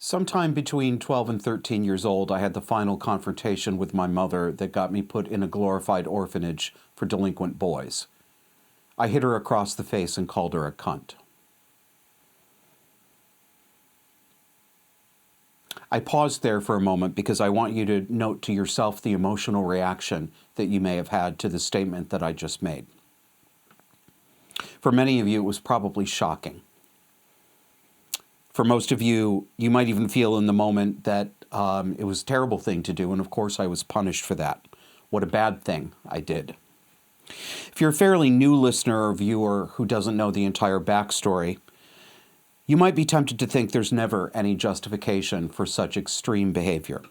Sometime between 12 and 13 years old, I had the final confrontation with my mother that got me put in a glorified orphanage for delinquent boys. I hit her across the face and called her a cunt. I paused there for a moment because I want you to note to yourself the emotional reaction that you may have had to the statement that I just made. For many of you, it was probably shocking. For most of you, you might even feel in the moment that it was a terrible thing to do, and of course I was punished for that. What a bad thing I did. If you're a fairly new listener or viewer who doesn't know the entire backstory, you might be tempted to think there's never any justification for such extreme behavior.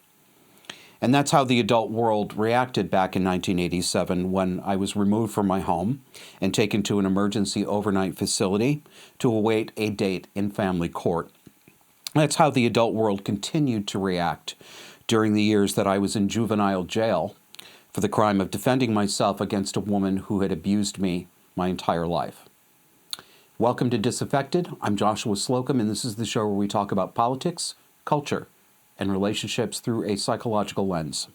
And that's how the adult world reacted back in 1987 when I was removed from my home and taken to an emergency overnight facility to await a date in family court. That's how the adult world continued to react during the years that I was in juvenile jail for the crime of defending myself against a woman who had abused me my entire life. Welcome to Disaffected. I'm Joshua Slocum, and this is the show where we talk about politics, culture, and relationships through a psychological lens.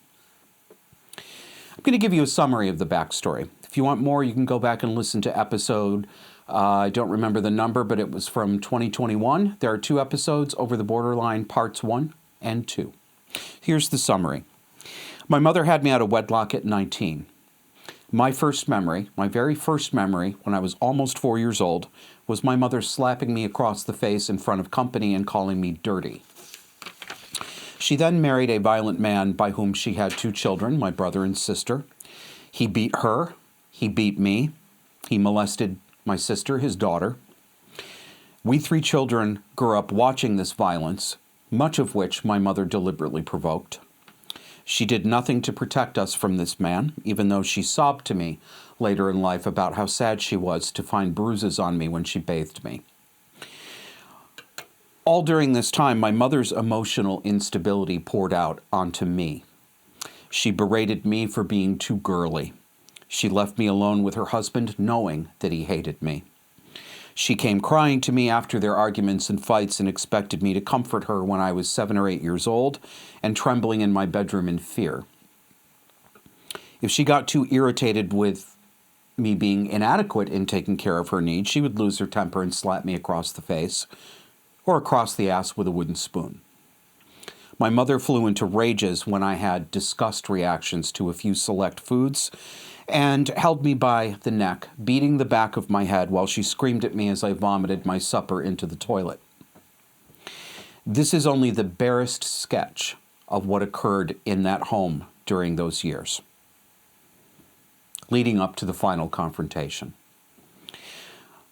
I'm going to give you a summary of the backstory. If you want more, you can go back and listen to episode, I don't remember the number, but it was from 2021. There are 2 episodes, Over the Borderline, Parts 1 and 2. Here's the summary. My mother had me out of wedlock at 19. My very first memory, when I was almost 4 years old, was my mother slapping me across the face in front of company and calling me dirty. She then married a violent man by whom she had 2 children, my brother and sister. He beat her. He beat me. He molested my sister, his daughter. We 3 children grew up watching this violence, much of which my mother deliberately provoked. She did nothing to protect us from this man, even though she sobbed to me later in life about how sad she was to find bruises on me when she bathed me. All during this time, my mother's emotional instability poured out onto me. She berated me for being too girly. She left me alone with her husband, knowing that he hated me. She came crying to me after their arguments and fights and expected me to comfort her when I was 7 or 8 years old and trembling in my bedroom in fear. If she got too irritated with me being inadequate in taking care of her needs, she would lose her temper and slap me across the face or across the ass with a wooden spoon. My mother flew into rages when I had disgust reactions to a few select foods and held me by the neck, beating the back of my head while she screamed at me as I vomited my supper into the toilet. This is only the barest sketch of what occurred in that home during those years, leading up to the final confrontation.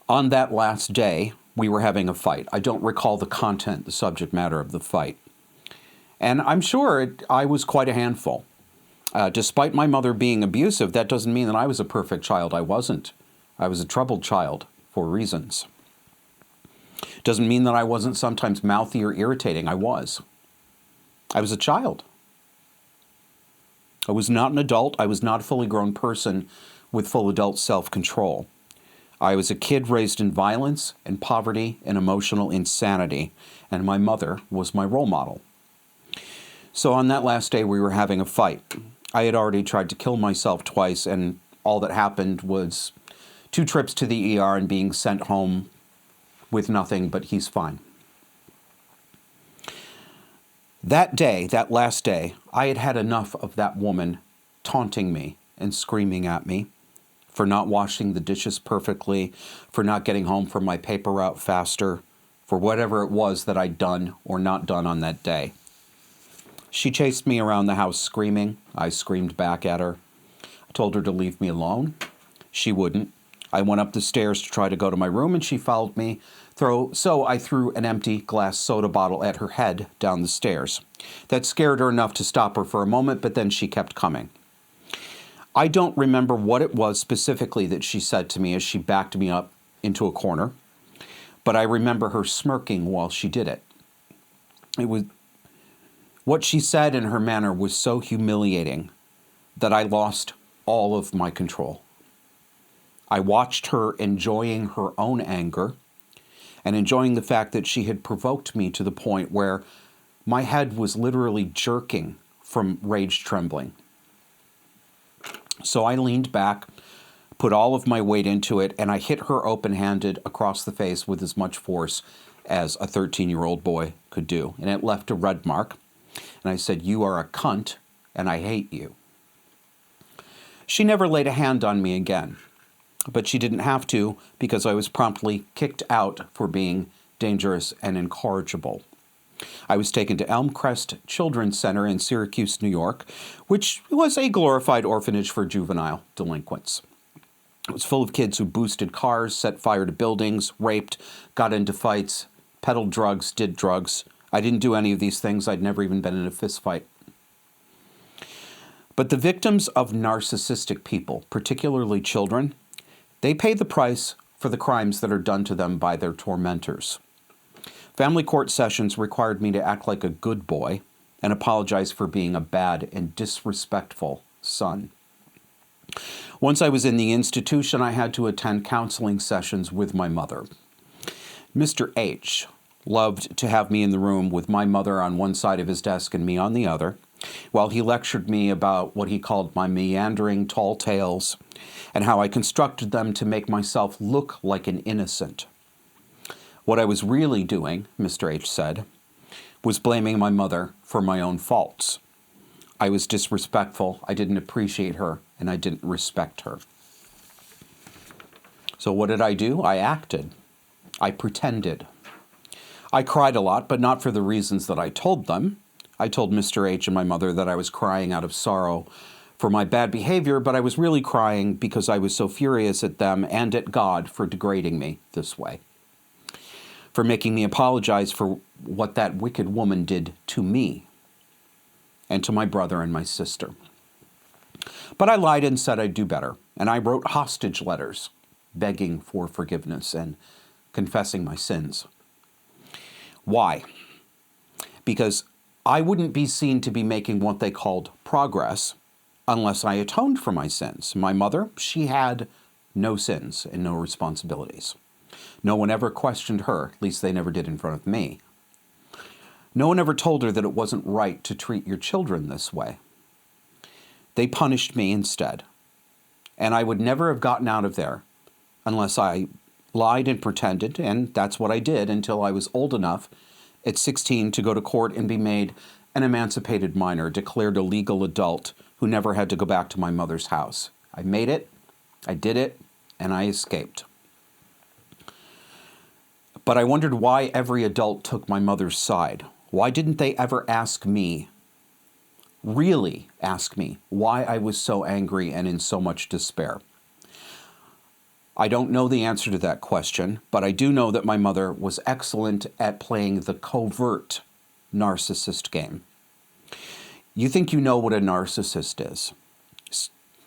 On that last day, we were having a fight. I don't recall the content, the subject matter of the fight. And I'm sure I was quite a handful. Despite my mother being abusive, that doesn't mean that I was a perfect child. I wasn't. I was a troubled child for reasons. Doesn't mean that I wasn't sometimes mouthy or irritating. I was. I was a child. I was not an adult. I was not a fully grown person with full adult self-control. I was a kid raised in violence and poverty and emotional insanity, and my mother was my role model. So on that last day, we were having a fight. I had already tried to kill myself twice, and all that happened was 2 trips to the ER and being sent home with nothing, but he's fine. That day, that last day, I had had enough of that woman taunting me and screaming at me for not washing the dishes perfectly, for not getting home from my paper route faster, for whatever it was that I'd done or not done on that day. She chased me around the house screaming. I screamed back at her. I told her to leave me alone. She wouldn't. I went up the stairs to try to go to my room, and she followed me. So I threw an empty glass soda bottle at her head down the stairs. That scared her enough to stop her for a moment, but then she kept coming. I don't remember what it was specifically that she said to me as she backed me up into a corner, but I remember her smirking while she did it. What she said in her manner was so humiliating that I lost all of my control. I watched her enjoying her own anger and enjoying the fact that she had provoked me to the point where My head was literally jerking from rage trembling. So I leaned back, put all of my weight into it, and I hit her open-handed across the face with as much force as a 13-year-old boy could do. And it left a red mark. And I said, "You are a cunt, and I hate you." She never laid a hand on me again. But she didn't have to, because I was promptly kicked out for being dangerous and incorrigible. I was taken to Elmcrest Children's Center in Syracuse, New York, which was a glorified orphanage for juvenile delinquents. It was full of kids who boosted cars, set fire to buildings, raped, got into fights, peddled drugs, did drugs. I didn't do any of these things. I'd never even been in a fist fight. But the victims of narcissistic people, particularly children, they pay the price for the crimes that are done to them by their tormentors. Family court sessions required me to act like a good boy and apologize for being a bad and disrespectful son. Once I was in the institution, I had to attend counseling sessions with my mother. Mr. H loved to have me in the room with my mother on one side of his desk and me on the other, while he lectured me about what he called my meandering tall tales and how I constructed them to make myself look like an innocent. What I was really doing, Mr. H said, was blaming my mother for my own faults. I was disrespectful, I didn't appreciate her, and I didn't respect her. So what did I do? I acted. I pretended. I cried a lot, but not for the reasons that I told them. I told Mr. H and my mother that I was crying out of sorrow for my bad behavior, but I was really crying because I was so furious at them and at God for degrading me this way, for making me apologize for what that wicked woman did to me and to my brother and my sister. But I lied and said I'd do better, and I wrote hostage letters begging for forgiveness and confessing my sins. Why? Because I wouldn't be seen to be making what they called progress unless I atoned for my sins. My mother, she had no sins and no responsibilities. No one ever questioned her, at least they never did in front of me. No one ever told her that it wasn't right to treat your children this way. They punished me instead. And I would never have gotten out of there unless I lied and pretended, and that's what I did until I was old enough at 16 to go to court and be made an emancipated minor, declared a legal adult who never had to go back to my mother's house. I made it, I did it, and I escaped. But I wondered why every adult took my mother's side. Why didn't they ever ask me, really ask me, why I was so angry and in so much despair? I don't know the answer to that question, but I do know that my mother was excellent at playing the covert narcissist game. You think you know what a narcissist is.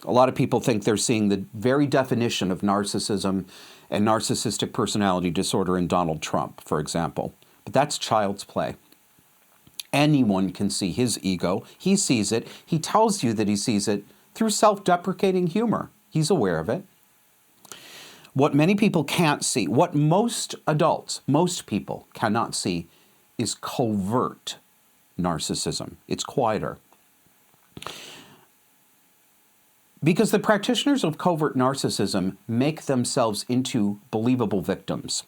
A lot of people think they're seeing the very definition of narcissism and narcissistic personality disorder in Donald Trump, for example. But that's child's play. Anyone can see his ego. He sees it. He tells you that he sees it through self-deprecating humor. He's aware of it. What many people can't see, what most adults, most people cannot see, is covert narcissism. It's quieter. Because the practitioners of covert narcissism make themselves into believable victims.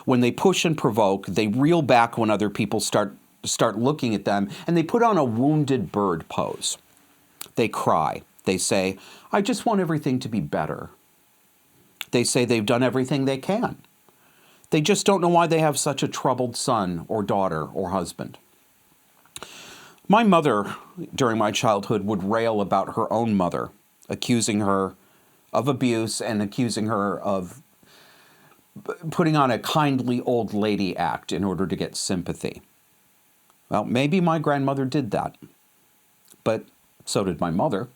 When they push and provoke, they reel back when other people start looking at them, and they put on a wounded bird pose. They cry. They say, "I just want everything to be better." They say they've done everything they can. They just don't know why they have such a troubled son or daughter or husband. My mother, during my childhood, would rail about her own mother, accusing her of abuse and accusing her of putting on a kindly old lady act in order to get sympathy. Well, maybe my grandmother did that, but so did my mother.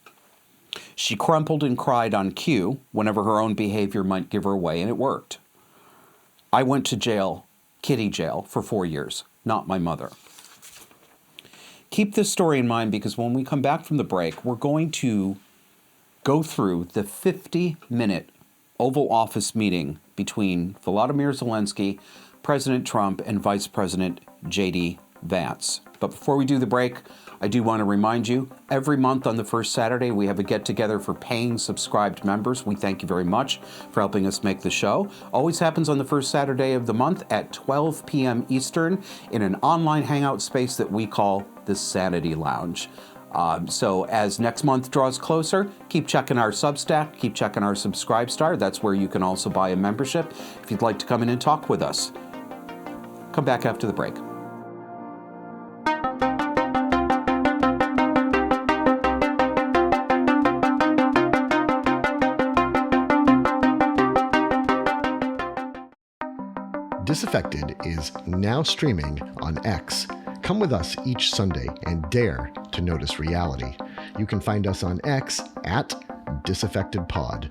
She crumpled and cried on cue whenever her own behavior might give her away, and it worked. I went to jail, kiddie jail, for 4 years, not my mother. Keep this story in mind because when we come back from the break, we're going to go through the 50-minute Oval Office meeting between Volodymyr Zelenskyy, President Trump, and Vice President J.D. Vance. But before we do the break, I do want to remind you, every month on the first Saturday, we have a get-together for paying subscribed members. We thank you very much for helping us make the show. Always happens on the first Saturday of the month at 12 p.m. Eastern in an online hangout space that we call the Sanity Lounge. So as next month draws closer, keep checking our Substack, keep checking our Subscribestar. That's where you can also buy a membership if you'd like to come in and talk with us. Come back after the break. Disaffected is now streaming on X. Come with us each Sunday and dare to notice reality. You can find us on X at DisaffectedPod.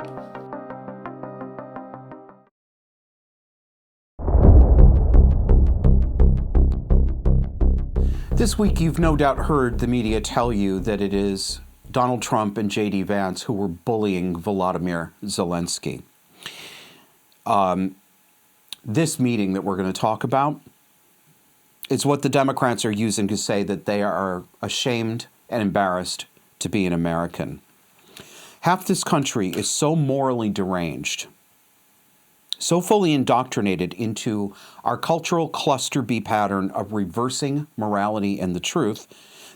This week, you've no doubt heard the media tell you that it is Donald Trump and J.D. Vance who were bullying Volodymyr Zelenskyy. This meeting that we're going to talk about is what the Democrats are using to say that they are ashamed and embarrassed to be an American. Half this country is so morally deranged, so fully indoctrinated into our cultural cluster B pattern of reversing morality and the truth,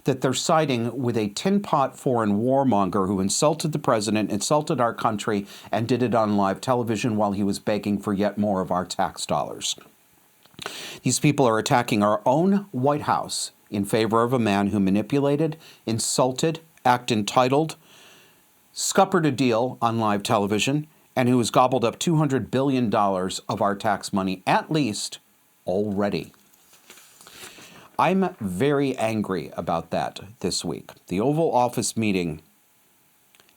that they're siding with a tin pot foreign warmonger who insulted the president, insulted our country, and did it on live television while he was begging for yet more of our tax dollars. These people are attacking our own White House in favor of a man who manipulated, insulted, acted entitled, scuppered a deal on live television, and who has gobbled up $200 billion of our tax money, at least, already. I'm very angry about that this week. The Oval Office meeting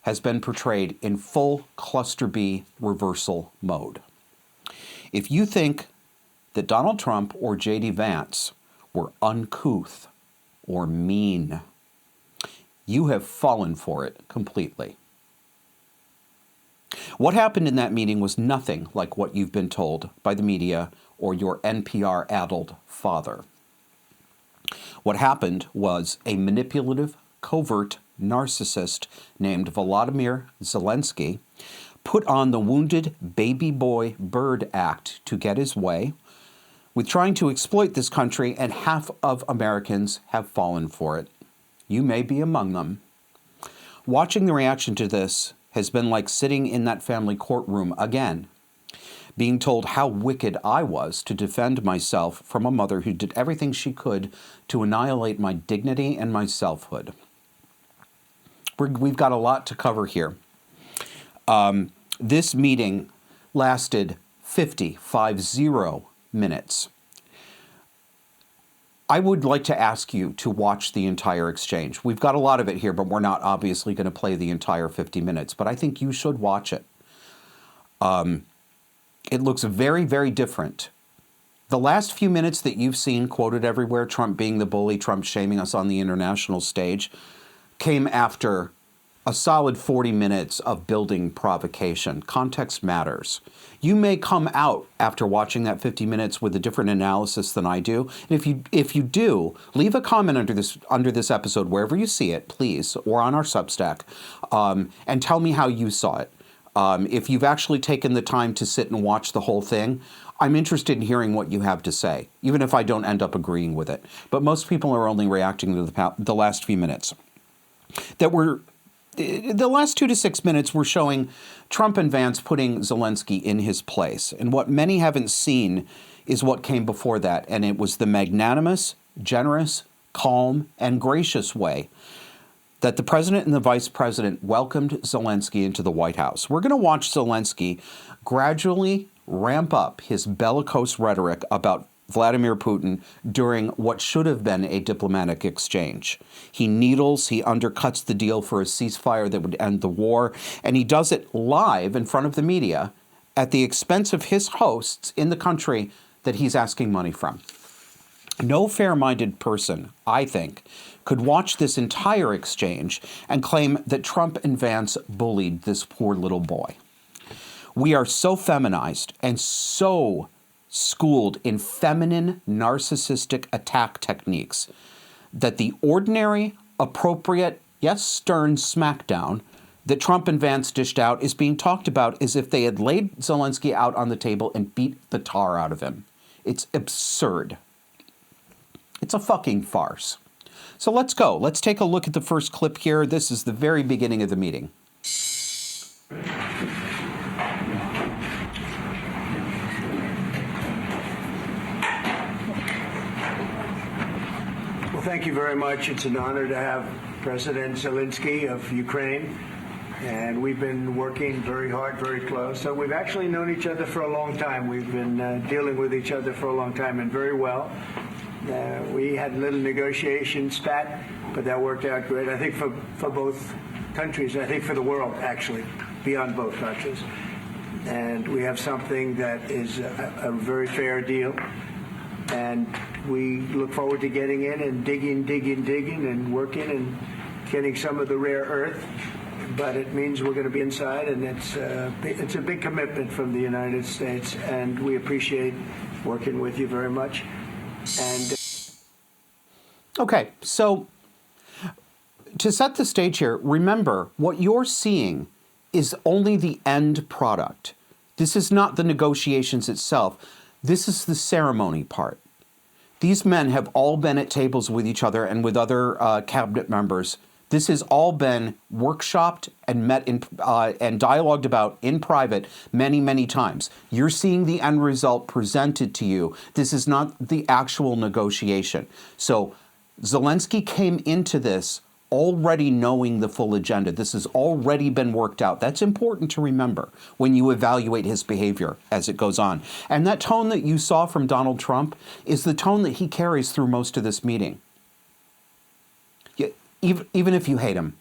has been portrayed in full cluster B reversal mode. If you think that Donald Trump or J.D. Vance were uncouth or mean, you have fallen for it completely. What happened in that meeting was nothing like what you've been told by the media or your NPR-addled father. What happened was a manipulative, covert narcissist named Volodymyr Zelenskyy put on the wounded baby boy bird act to get his way, with trying to exploit this country, and half of Americans have fallen for it. You may be among them. Watching the reaction to this has been like sitting in that family courtroom again, being told how wicked I was to defend myself from a mother who did everything she could to annihilate my dignity and my selfhood. We've got a lot to cover here. This meeting lasted 50 minutes. I would like to ask you to watch the entire exchange. We've got a lot of it here, but we're not obviously going to play the entire 50 minutes, but I think you should watch it. It looks very, very different. The last few minutes that you've seen quoted everywhere, Trump being the bully, Trump shaming us on the international stage, came after a solid 40 minutes of building provocation. Context matters. You may come out after watching that 50 minutes with a different analysis than I do. And if you do, leave a comment under this episode, wherever you see it, please, or on our Substack, and tell me how you saw it. If you've actually taken the time to sit and watch the whole thing, I'm interested in hearing what you have to say, even if I don't end up agreeing with it. But most people are only reacting to the last few minutes. The last 2 to 6 minutes were showing Trump and Vance putting Zelenskyy in his place. And what many haven't seen is what came before that. And it was the magnanimous, generous, calm, and gracious way that the president and the vice president welcomed Zelenskyy into the White House. We're going to watch Zelenskyy gradually ramp up his bellicose rhetoric about Vladimir Putin during what should have been a diplomatic exchange. He needles, he undercuts the deal for a ceasefire that would end the war, and he does it live in front of the media at the expense of his hosts in the country that he's asking money from. No fair-minded person, I think, could watch this entire exchange and claim that Trump and Vance bullied this poor little boy. We are so feminized and so schooled in feminine, narcissistic attack techniques that the ordinary, appropriate, yes, stern smackdown that Trump and Vance dished out is being talked about as if they had laid Zelenskyy out on the table and beat the tar out of him. It's absurd. It's a fucking farce. So let's go. Let's take a look at the first clip here. This is the very beginning of the meeting. Well, thank you very much. It's an honor to have President Zelenskyy of Ukraine. And we've been working very hard, very close. So we've actually known each other for a long time. We've been dealing with each other for a long time and very well. We had a little negotiation spat, but that worked out great. I think for both countries, I think for the world, actually, beyond both countries. And we have something that is a very fair deal. And we look forward to getting in and digging and working and getting some of the rare earth. But it means we're going to be inside, and it's a big commitment from the United States, and we appreciate working with you very much. And okay, so to set the stage here, remember what you're seeing is only the end product. This is not the negotiations itself. This is the ceremony part. These men have all been at tables with each other and with other cabinet members. This has all been workshopped and met in, and dialogued about in private many, many times. You're seeing the end result presented to you. This is not the actual negotiation. So Zelenskyy came into this already knowing the full agenda. This has already been worked out. That's important to remember when you evaluate his behavior as it goes on. And that tone that you saw from Donald Trump is the tone that he carries through most of this meeting. Even if you hate him,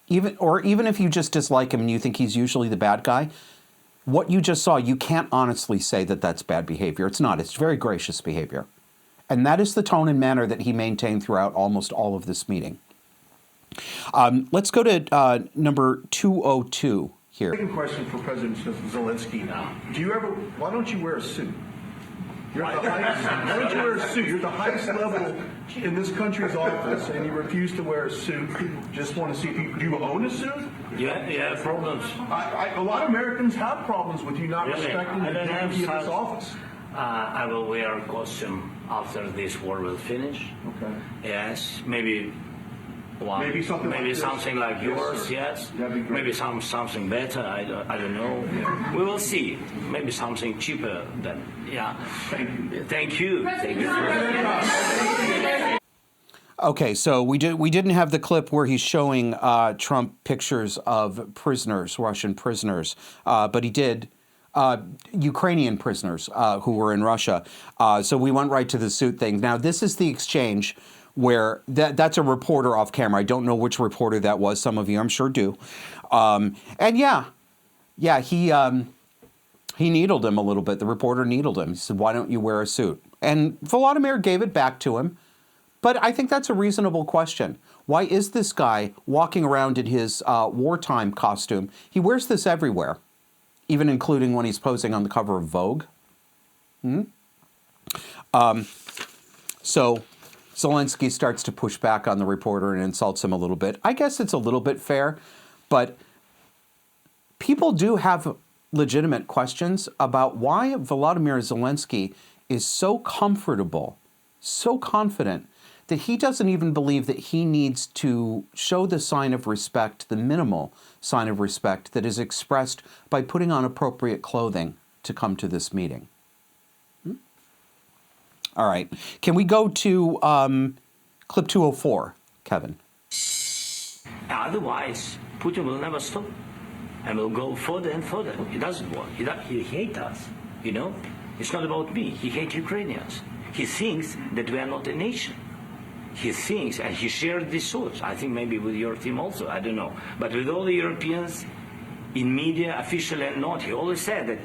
even if you just dislike him and you think he's usually the bad guy, what you just saw, you can't honestly say that that's bad behavior. It's not. It's very gracious behavior. And that is the tone and manner that he maintained throughout almost all of this meeting. Let's go to number 202 here. Second question for President Zelenskyy now. Why don't you wear a suit? Why don't you wear a suit? You're the highest level in this country's office, and you refuse to wear a suit. Just want to see if do you own a suit? Yeah, problems. A lot of Americans have problems with you not respecting the dignity of this office. I will wear a costume after this war will finish. Okay. Yes, maybe. Maybe something like yours, yes. Maybe something better. I don't know. Yeah. We will see. Maybe something cheaper than Thank you. Okay, so we didn't have the clip where he's showing Trump pictures of prisoners, Russian prisoners, but he did. Ukrainian prisoners who were in Russia. So we went right to the suit thing. Now, this is the exchange where that's a reporter off camera. I don't know which reporter that was. Some of you, I'm sure, do. And he needled him a little bit. The reporter needled him. He said, "Why don't you wear a suit?" And Volodymyr gave it back to him. But I think that's a reasonable question. Why is this guy walking around in his wartime costume? He wears this everywhere, even including when he's posing on the cover of Vogue. So Zelenskyy starts to push back on the reporter and insults him a little bit. I guess it's a little bit fair, but people do have legitimate questions about why Volodymyr Zelenskyy is so comfortable, so confident, that he doesn't even believe that he needs to show the sign of respect, the minimal sign of respect that is expressed by putting on appropriate clothing to come to this meeting. All right. Can we go to clip 204, Kevin? Otherwise, Putin will never stop and will go further and further. He doesn't want. He hates us, you know? It's not about me. He hates Ukrainians. He thinks that we are not a nation. He thinks, and he shared these thoughts, I think maybe with your team also, I don't know. But with all the Europeans, in media, officially and not, he always said that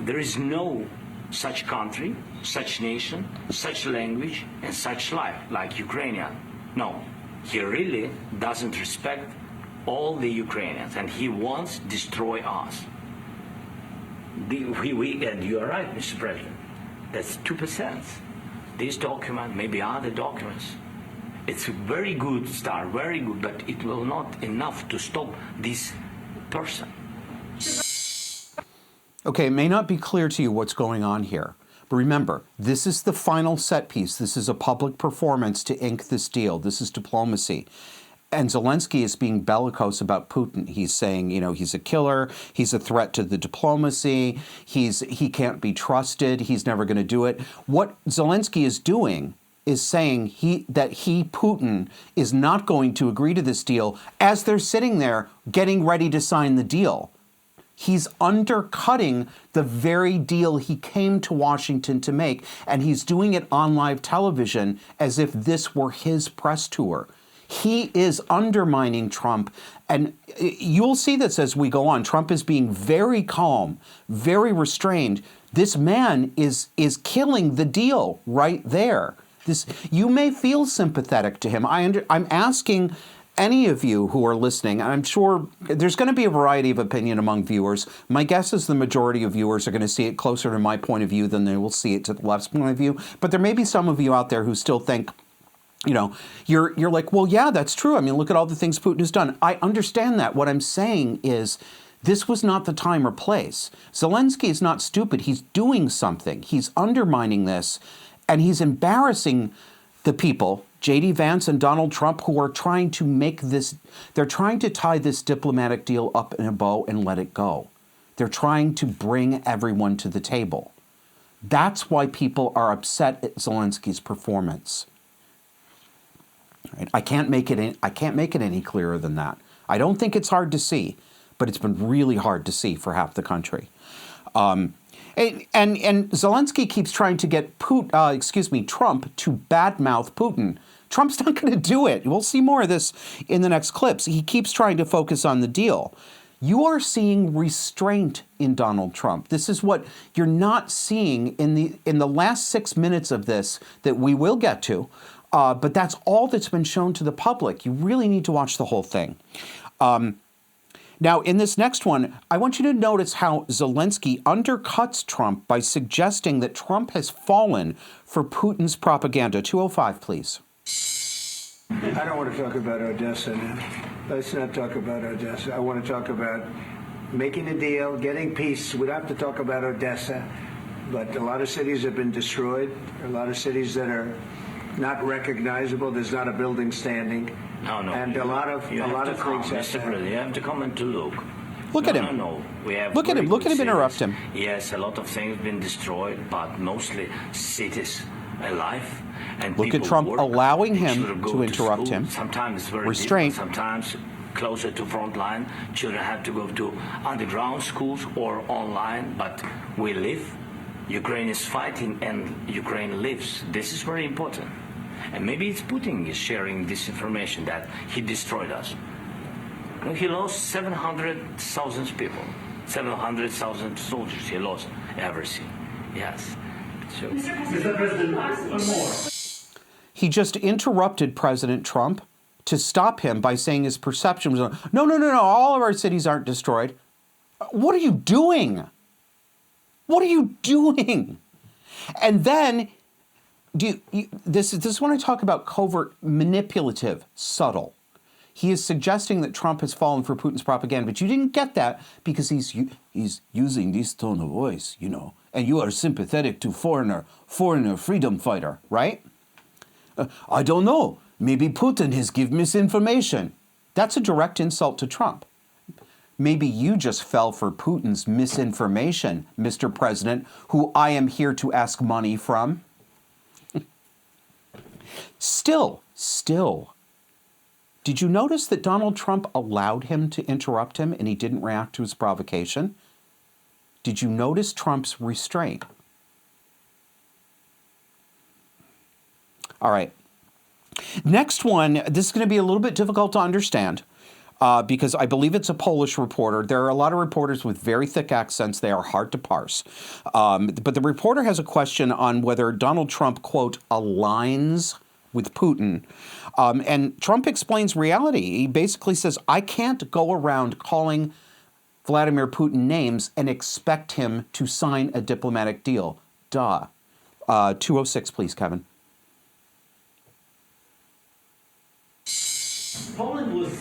there is no such country, such nation, such language, and such life like Ukrainian. No, he really doesn't respect all the Ukrainians, and he wants to destroy us. And you are right, Mr. President. That's 2%. This document, maybe other documents, it's a very good start, very good, but it will not enough to stop this person. Okay, it may not be clear to you what's going on here. But remember, this is the final set piece. This is a public performance to ink this deal. This is diplomacy. And Zelensky is being bellicose about Putin. He's saying, you know, he's a killer. He's a threat to the diplomacy. He can't be trusted. He's never going to do it. What Zelensky is doing is saying Putin, is not going to agree to this deal as they're sitting there getting ready to sign the deal. He's undercutting the very deal he came to Washington to make, and he's doing it on live television as if this were his press tour. He is undermining Trump, and you'll see this as we go on. Trump is being very calm, very restrained. This man is killing the deal right there. You may feel sympathetic to him. I'm asking any of you who are listening, and I'm sure there's going to be a variety of opinion among viewers. My guess is the majority of viewers are going to see it closer to my point of view than they will see it to the left's point of view. But there may be some of you out there who still think, you know, you're like, well, yeah, that's true. I mean, look at all the things Putin has done. I understand that. What I'm saying is this was not the time or place. Zelensky is not stupid. He's doing something. He's undermining this, and he's embarrassing the people, J.D. Vance and Donald Trump, who are trying to make this, they're trying to tie this diplomatic deal up in a bow and let it go. They're trying to bring everyone to the table. That's why people are upset at Zelensky's performance. Right? I can't make it any clearer than that. I don't think it's hard to see, but it's been really hard to see for half the country. And Zelensky keeps trying to get Trump to badmouth Putin. Trump's not going to do it. We'll see more of this in the next clips. He keeps trying to focus on the deal. You are seeing restraint in Donald Trump. This is what you're not seeing in the last 6 minutes of this that we will get to. But that's all that's been shown to the public. You really need to watch the whole thing. Now, in this next one, I want you to notice how Zelensky undercuts Trump by suggesting that Trump has fallen for Putin's propaganda. 205, please. I don't want to talk about Odessa now. Let's not talk about Odessa. I want to talk about making a deal, getting peace. We don't have to talk about Odessa, but a lot of cities have been destroyed. A lot of cities that are not recognizable. There's not a building standing. No. And a lot of things. Mr. President, you have to come and to look. Look at him. No. We have look at him. Look at him. cities. Interrupt him. Yes, a lot of things have been destroyed, but mostly cities alive. And look at Trump allowing him to interrupt him. Sometimes very restraint. Deep, sometimes closer to front line. Children have to go to underground schools or online, but we live. Ukraine is fighting and Ukraine lives. This is very important. And maybe it's Putin is sharing this information that he destroyed us. He lost 700,000 people, 700,000 soldiers. He lost everything. Yes. So, Mr. President, one more. He just interrupted President Trump to stop him by saying his perception was, no, all of our cities aren't destroyed. What are you doing? What are you doing? And then, this is when I talk about covert, manipulative, subtle. He is suggesting that Trump has fallen for Putin's propaganda, but you didn't get that because he's using this tone of voice, you know, and you are sympathetic to foreigner freedom fighter, right? I don't know. Maybe Putin has given misinformation. That's a direct insult to Trump. Maybe you just fell for Putin's misinformation, Mr. President, who I am here to ask money from. Still, did you notice that Donald Trump allowed him to interrupt him and he didn't react to his provocation? Did you notice Trump's restraint? All right. Next one, this is going to be a little bit difficult to understand. Because I believe it's a Polish reporter. There are a lot of reporters with very thick accents. They are hard to parse. But the reporter has a question on whether Donald Trump, quote, aligns with Putin. And Trump explains reality. He basically says, I can't go around calling Vladimir Putin names and expect him to sign a diplomatic deal. Duh. 206, please, Kevin. Poland was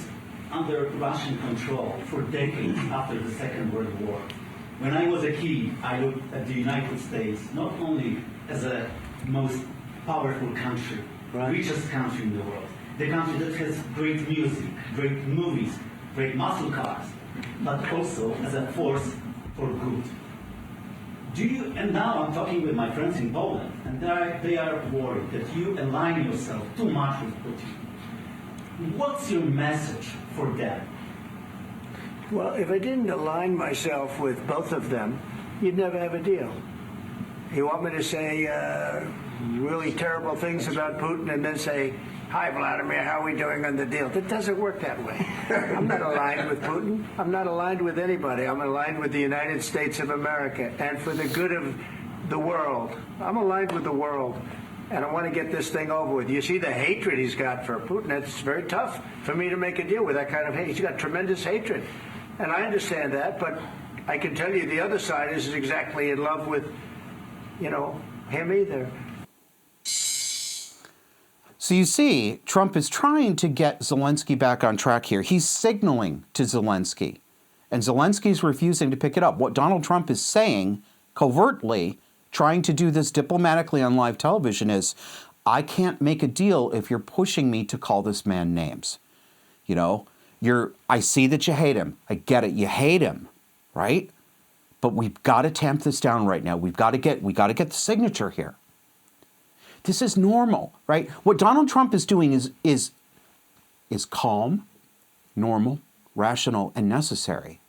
under Russian control for decades after the Second World War. When I was a kid, I looked at the United States not only as a most powerful country, richest country in the world, the country that has great music, great movies, great muscle cars, but also as a force for good. And now I'm talking with my friends in Poland, and they are worried that you align yourself too much with Putin. What's your message for them? Well, if I didn't align myself with both of them, you'd never have a deal. You want me to say really terrible things about Putin and then say, "Hi, Vladimir, how are we doing on the deal?" That doesn't work that way. I'm not aligned with Putin. I'm not aligned with anybody. I'm aligned with the United States of America. And for the good of the world, I'm aligned with the world. And I want to get this thing over with. You see the hatred he's got for Putin. It's very tough for me to make a deal with that kind of hate. He's got tremendous hatred. And I understand that, but I can tell you the other side isn't exactly in love with, him either. So you see, Trump is trying to get Zelenskyy back on track here. He's signaling to Zelenskyy, and Zelensky's refusing to pick it up. What Donald Trump is saying covertly, trying to do this diplomatically on live television, is, I can't make a deal if you're pushing me to call this man names. I see that you hate him. I get it. You hate him, right? But we've got to tamp this down right now. We got to get the signature here. This is normal, right? What Donald Trump is doing is calm, normal, rational, and necessary.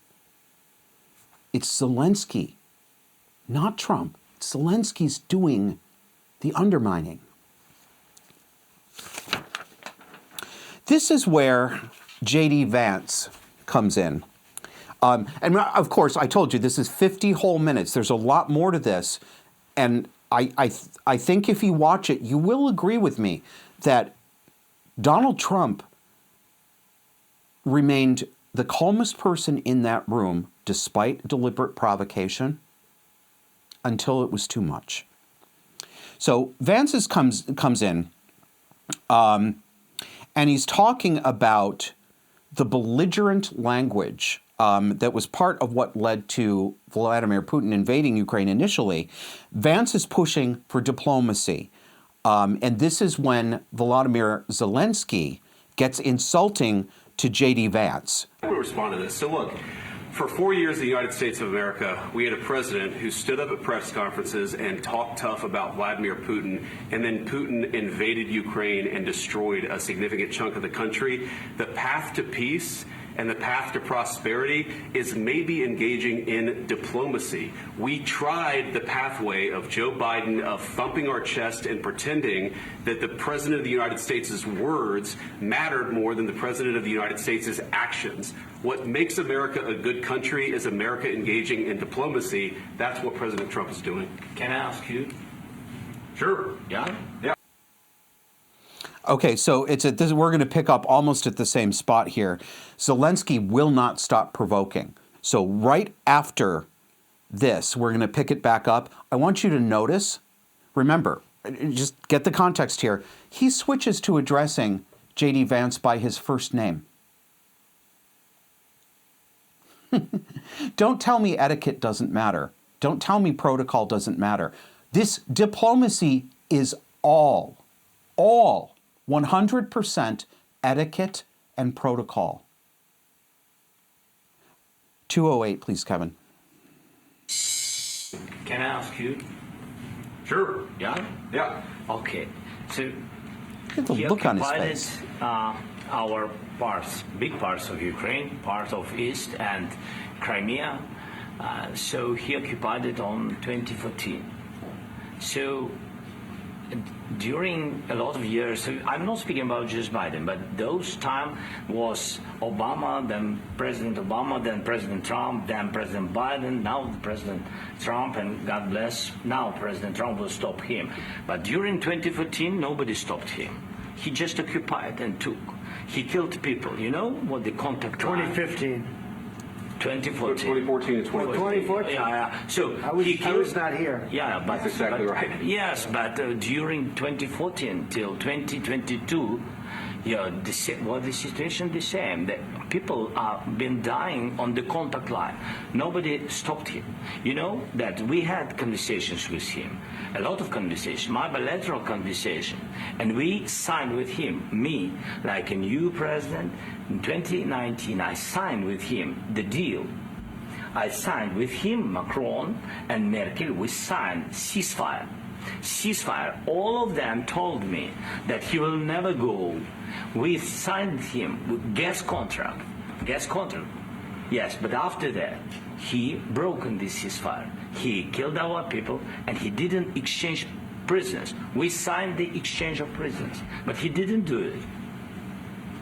It's Zelenskyy, not Trump. Zelensky's doing the undermining. This is where J.D. Vance comes in. And of course, I told you, this is 50 whole minutes. There's a lot more to this. And I think if you watch it, you will agree with me that Donald Trump remained the calmest person in that room despite deliberate provocation until it was too much. So Vance comes in, and he's talking about the belligerent language that was part of what led to Vladimir Putin invading Ukraine initially. Vance is pushing for diplomacy. And this is when Volodymyr Zelenskyy gets insulting to J.D. Vance. I want to respond to this. So look, for 4 years in the United States of America, we had a president who stood up at press conferences and talked tough about Vladimir Putin, and then Putin invaded Ukraine and destroyed a significant chunk of the country. The path to peace and the path to prosperity is maybe engaging in diplomacy. We tried the pathway of Joe Biden of thumping our chest and pretending that the President of the United States' words mattered more than the President of the United States' actions. What makes America a good country is America engaging in diplomacy. That's what President Trump is doing. Can I ask you? Sure. Yeah? Yeah. Okay, so we're going to pick up almost at the same spot here. Zelenskyy will not stop provoking. So right after this, we're going to pick it back up. I want you to notice, remember, just get the context here. He switches to addressing J.D. Vance by his first name. Don't tell me etiquette doesn't matter. Don't tell me protocol doesn't matter. This diplomacy is all 100% etiquette and protocol. 208, please, Kevin. Can I ask you? Sure. Yeah? Yeah. Okay. So Look at the he look on his occupied face. Our parts, big parts of Ukraine, part of East and Crimea. So he occupied it on 2014. So during a lot of years, so I'm not speaking about just Biden, but those time was Obama, then President Obama, then President Trump, then President Biden, now President Trump, and God bless, now President Trump will stop him. But during 2014, nobody stopped him. He just occupied and took. He killed people. You know what the contact line? 2015. 2014 and 2014. 2014. Yeah. So I was, he killed. I was not here. Yeah, but That's exactly but- right. Yes, but during 2014 till 2022, the situation the same. The people have been dying on the contact line. Nobody stopped him. You know that we had conversations with him, a lot of conversations, my bilateral conversation, and we signed with him. Me, like a new president in 2019, I signed with him the deal. I signed with him, Macron and Merkel. We signed ceasefire. All of them told me that he will never go. We signed him with gas contract. Yes, but after that, he broken this ceasefire. He killed our people, and he didn't exchange prisoners. We signed the exchange of prisoners, but he didn't do it.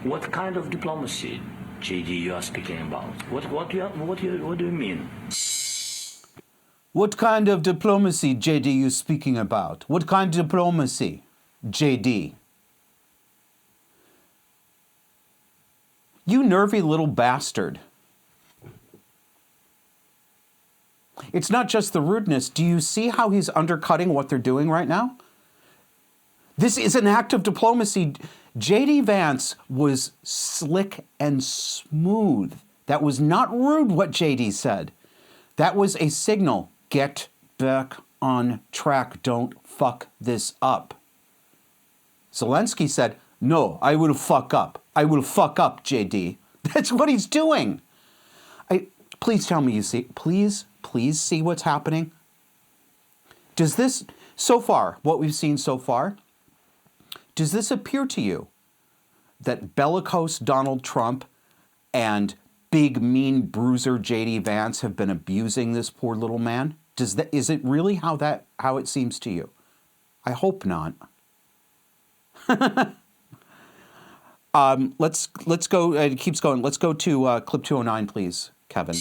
What kind of diplomacy, JD, you are speaking about? What do you mean? What kind of diplomacy, JD, you speaking about? What kind of diplomacy, JD? You nervy little bastard. It's not just the rudeness. Do you see how he's undercutting what they're doing right now? This is an act of diplomacy. J.D. Vance was slick and smooth. That was not rude what J.D. said. That was a signal. Get back on track. Don't fuck this up. Zelenskyy said, no, I will fuck up. I will fuck up, J.D. That's what he's doing. Please tell me you see. Please see what's happening. Does this, so far, what we've seen so far, does this appear to you that bellicose Donald Trump and big, mean bruiser J.D. Vance have been abusing this poor little man? Is it really how it seems to you? I hope not. Let's go. It keeps going. Let's go to clip 209, please, Kevin.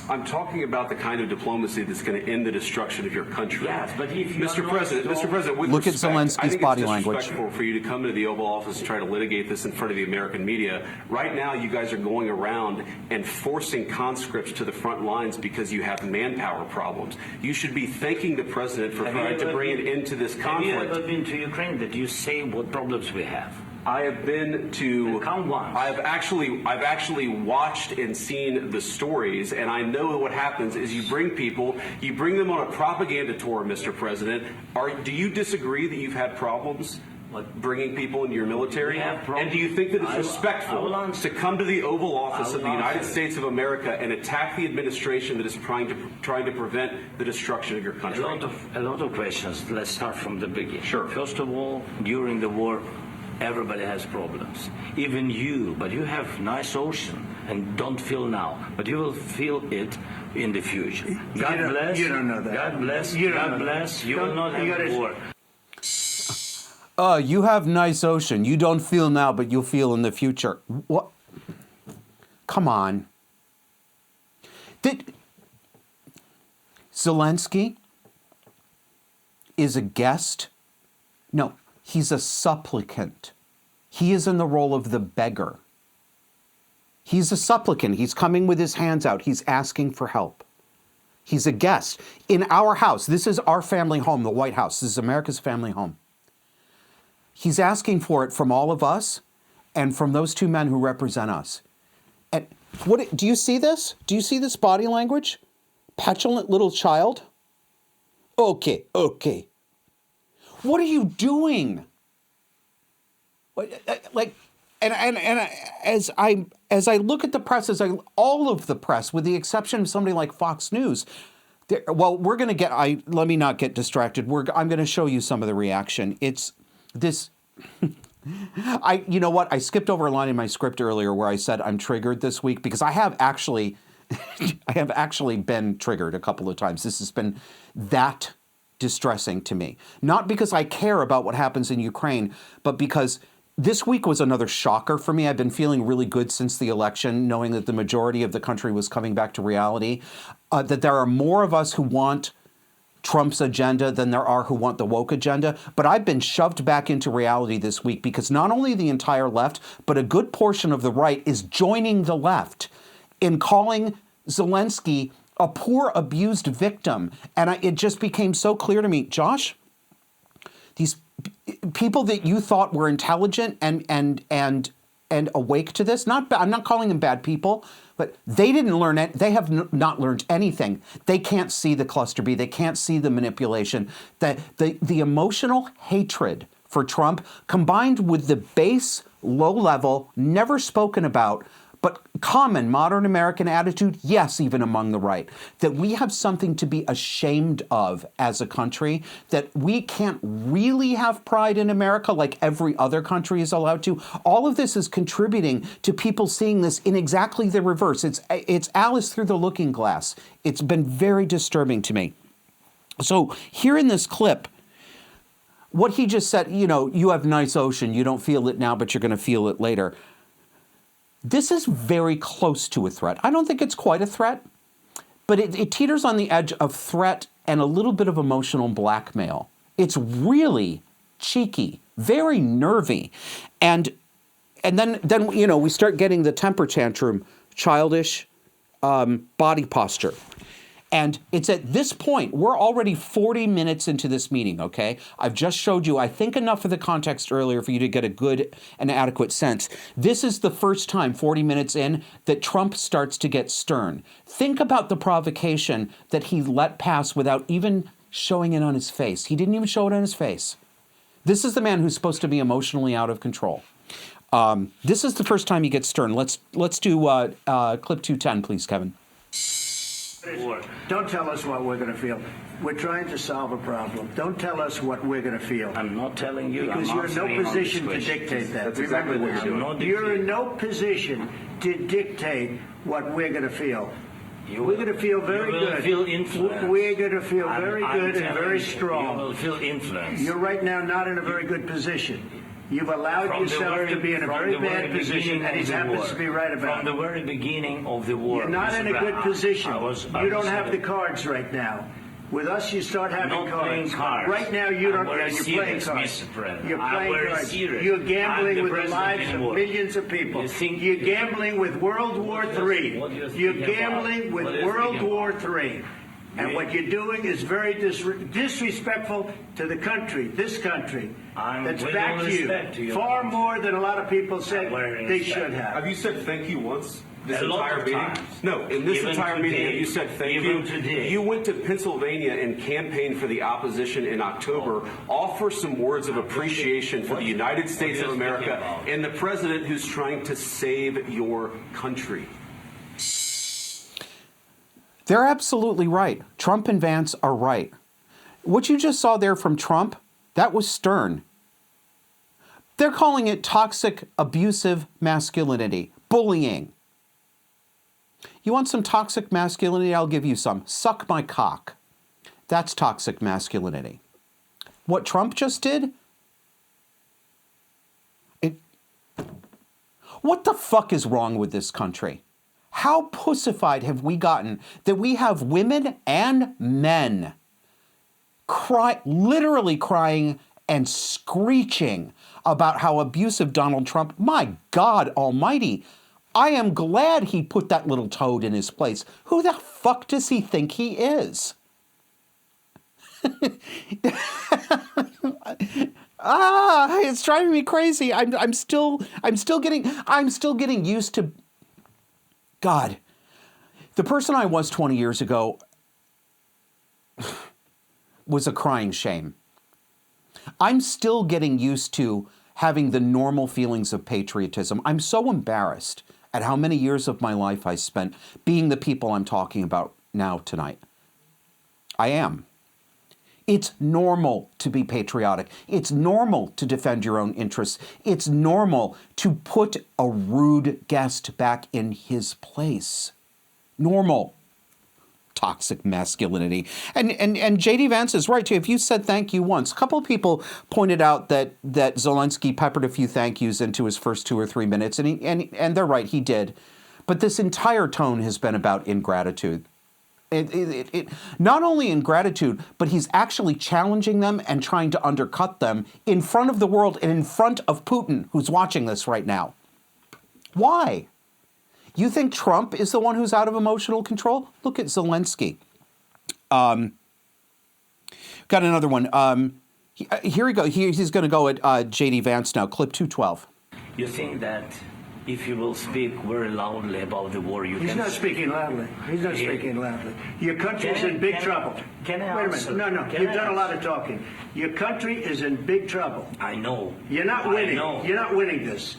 I'm talking about the kind of diplomacy that's going to end the destruction of your country. Yes, but if you Mr. President, with Look at respect, Zelensky's I think body it's language. disrespectful for you to come into the Oval Office and try to litigate this in front of the American media. Right now, you guys are going around and forcing conscripts to the front lines because you have manpower problems. You should be thanking the president for trying to bring an end to this conflict. Have you ever been to Ukraine? That you say what problems we have? I have been to. Count once. I've actually watched and seen the stories, and I know what happens is you bring them on a propaganda tour, Mr. President. Do you disagree that you've had problems bringing people into your military? We have problems. And do you think that it's respectful to come to the Oval Office of the United States of America and attack the administration that is trying to prevent the destruction of your country? A lot of questions. Let's start from the beginning. Sure. First of all, during the war, everybody has problems, even you, but you have nice ocean and don't feel now, but you will feel it in the future. God bless. You don't know that. God bless. You don't God know bless. that. You will not You have gotta- war. You have nice ocean. You don't feel now, but you'll feel in the future. What? Come on. Zelenskyy is a guest? No. He's a supplicant. He is in the role of the beggar. He's a supplicant. He's coming with his hands out. He's asking for help. He's a guest in our house. This is our family home, the White House. This is America's family home. He's asking for it from all of us and from those two men who represent us. And do you see this? Do you see this body language? Petulant little child? Okay. What are you doing? As I look at the press, all of the press, with the exception of somebody like Fox News, we're going to get. Let me not get distracted. I'm going to show you some of the reaction. It's this. You know what? I skipped over a line in my script earlier where I said I'm triggered this week because I have actually been triggered a couple of times. This has been that distressing to me. Not because I care about what happens in Ukraine, but because this week was another shocker for me. I've been feeling really good since the election, knowing that the majority of the country was coming back to reality, that there are more of us who want Trump's agenda than there are who want the woke agenda. But I've been shoved back into reality this week because not only the entire left, but a good portion of the right is joining the left in calling Zelenskyy a poor abused victim. And it just became so clear to me, Josh, these people that you thought were intelligent and awake to this, I'm not calling them bad people, but they didn't learn it. They have not learned anything. They can't see the cluster B. They can't see the manipulation. The emotional hatred for Trump combined with the base, low level, never spoken about, but common modern American attitude, yes, even among the right, that we have something to be ashamed of as a country, that we can't really have pride in America like every other country is allowed to. All of this is contributing to people seeing this in exactly the reverse. It's Alice through the looking glass. It's been very disturbing to me. So here in this clip, what he just said, you have nice ocean, you don't feel it now, but you're going to feel it later. This is very close to a threat. I don't think it's quite a threat, but it teeters on the edge of threat and a little bit of emotional blackmail. It's really cheeky, very nervy. And then we start getting the temper tantrum, childish body posture. And it's at this point, we're already 40 minutes into this meeting, okay? I've just showed you, I think, enough of the context earlier for you to get a good and adequate sense. This is the first time, 40 minutes in, that Trump starts to get stern. Think about the provocation that he let pass without even showing it on his face. He didn't even show it on his face. This is the man who's supposed to be emotionally out of control. This is the first time he gets stern. Let's do clip 210, please, Kevin. Don't tell us what we're going to feel. We're trying to solve a problem. Don't tell us what we're going to feel. I'm not telling you. Because you're in no position to dictate that. That's exactly what you're doing. You're in no position to dictate what we're going to feel. We're going to feel very good. Feel influence. We're going to feel very good and very strong. You will feel influence. You're right now not in a very good position. You've allowed yourself to be in a very bad position, and he happens to be right about it. From the very beginning of the war. You're not in a good position. You don't have the cards right now. With us, you start having cards. Right now, you don't. You're playing cards. You're playing cards. You're gambling with the lives of millions of people. You're gambling with World War III. You're gambling with World War III. And what you're doing is very disrespectful to the country, this country, that's backed you far more than a lot of people said they should have. Have you said thank you once? This A lot entire of meeting? times. No, in this Even entire today. meeting, you said thank Even you. today. You went to Pennsylvania and campaigned for the opposition in October. Offer some words of appreciation for the United States of America and the president who's trying to save your country. They're absolutely right. Trump and Vance are right. What you just saw there from Trump, that was stern. They're calling it toxic, abusive masculinity, bullying. You want some toxic masculinity? I'll give you some. Suck my cock. That's toxic masculinity. What Trump just did? What the fuck is wrong with this country? How pussified have we gotten that we have women and men literally crying and screeching about how abusive Donald Trump, my God almighty, I am glad he put that little toad in his place. Who the fuck does he think he is? It's driving me crazy. I'm still getting used to God. The person I was 20 years ago was a crying shame. I'm still getting used to having the normal feelings of patriotism. I'm so embarrassed at how many years of my life I spent being the people I'm talking about now tonight. I am. It's normal to be patriotic. It's normal to defend your own interests. It's normal to put a rude guest back in his place. Normal. Toxic masculinity. And J.D. Vance is right, too. If you said thank you once, a couple of people pointed out that Zelenskyy peppered a few thank yous into his first 2 or 3 minutes, and they're right, he did. But this entire tone has been about ingratitude. Not only ingratitude, but he's actually challenging them and trying to undercut them in front of the world and in front of Putin, who's watching this right now. Why? You think Trump is the one who's out of emotional control? Look at Zelensky. Got another one. Here we go. He's going to go at J.D. Vance now. Clip 212. You think that if you will speak very loudly about the war, you He's can... not speaking loudly. He's not speaking loudly. Your country's in big trouble. Can I Wait a answer? minute. No. Can You've I done a lot of answer? talking. Your country is in big trouble. I know. You're not I winning. know. You're not winning this.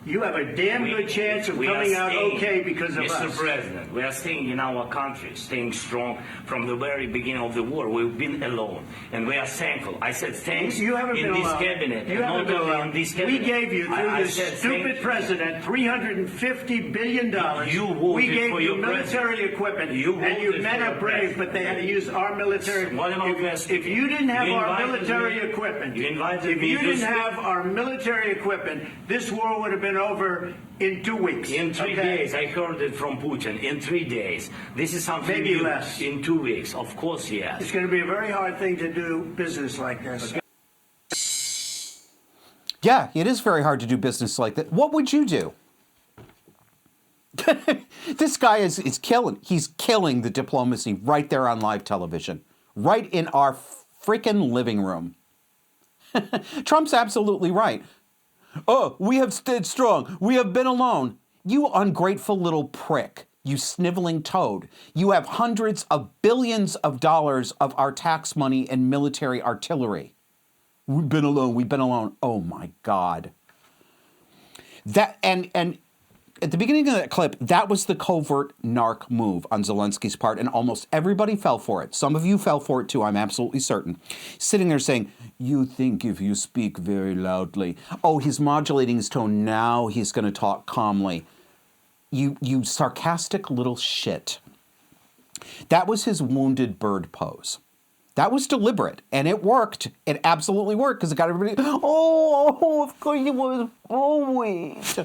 You have a damn good chance of coming out okay because of us. Mr. President, we are staying in our country, staying strong from the very beginning of the war. We've been alone, and we are thankful. I said thanks You haven't in been this alone. cabinet. You and haven't not been only alone. in this cabinet. We gave you, through I this said stupid thank- president, $350 billion. You voted we gave for you your military president. equipment, You and your voted men for are your brave, president. but they had to use our military. What about If you didn't have You our invited military me- equipment, you invited if me you to didn't speak. have our military equipment, this war would have been over in 2 weeks. In 3 okay? days, I heard it from Putin. In 3 days, this is something Maybe new. less. In 2 weeks, of course, yes. It's going to be a very hard thing to do business like this. Yeah, it is very hard to do business like that. What would you do? This guy is killing. He's killing the diplomacy right there on live television, right in our freaking living room. Trump's absolutely right. Oh, we have stayed strong. We have been alone. You ungrateful little prick. You sniveling toad. You have hundreds of billions of dollars of our tax money in military artillery. We've been alone. We've been alone. Oh my God. That and at the beginning of that clip, that was the covert narc move on Zelensky's part, and almost everybody fell for it. Some of you fell for it too, I'm absolutely certain. Sitting there saying, you think if you speak very loudly, oh, he's modulating his tone, now he's going to talk calmly. You sarcastic little shit. That was his wounded bird pose. That was deliberate, and it worked. It absolutely worked, because it got everybody, oh, of course it was always.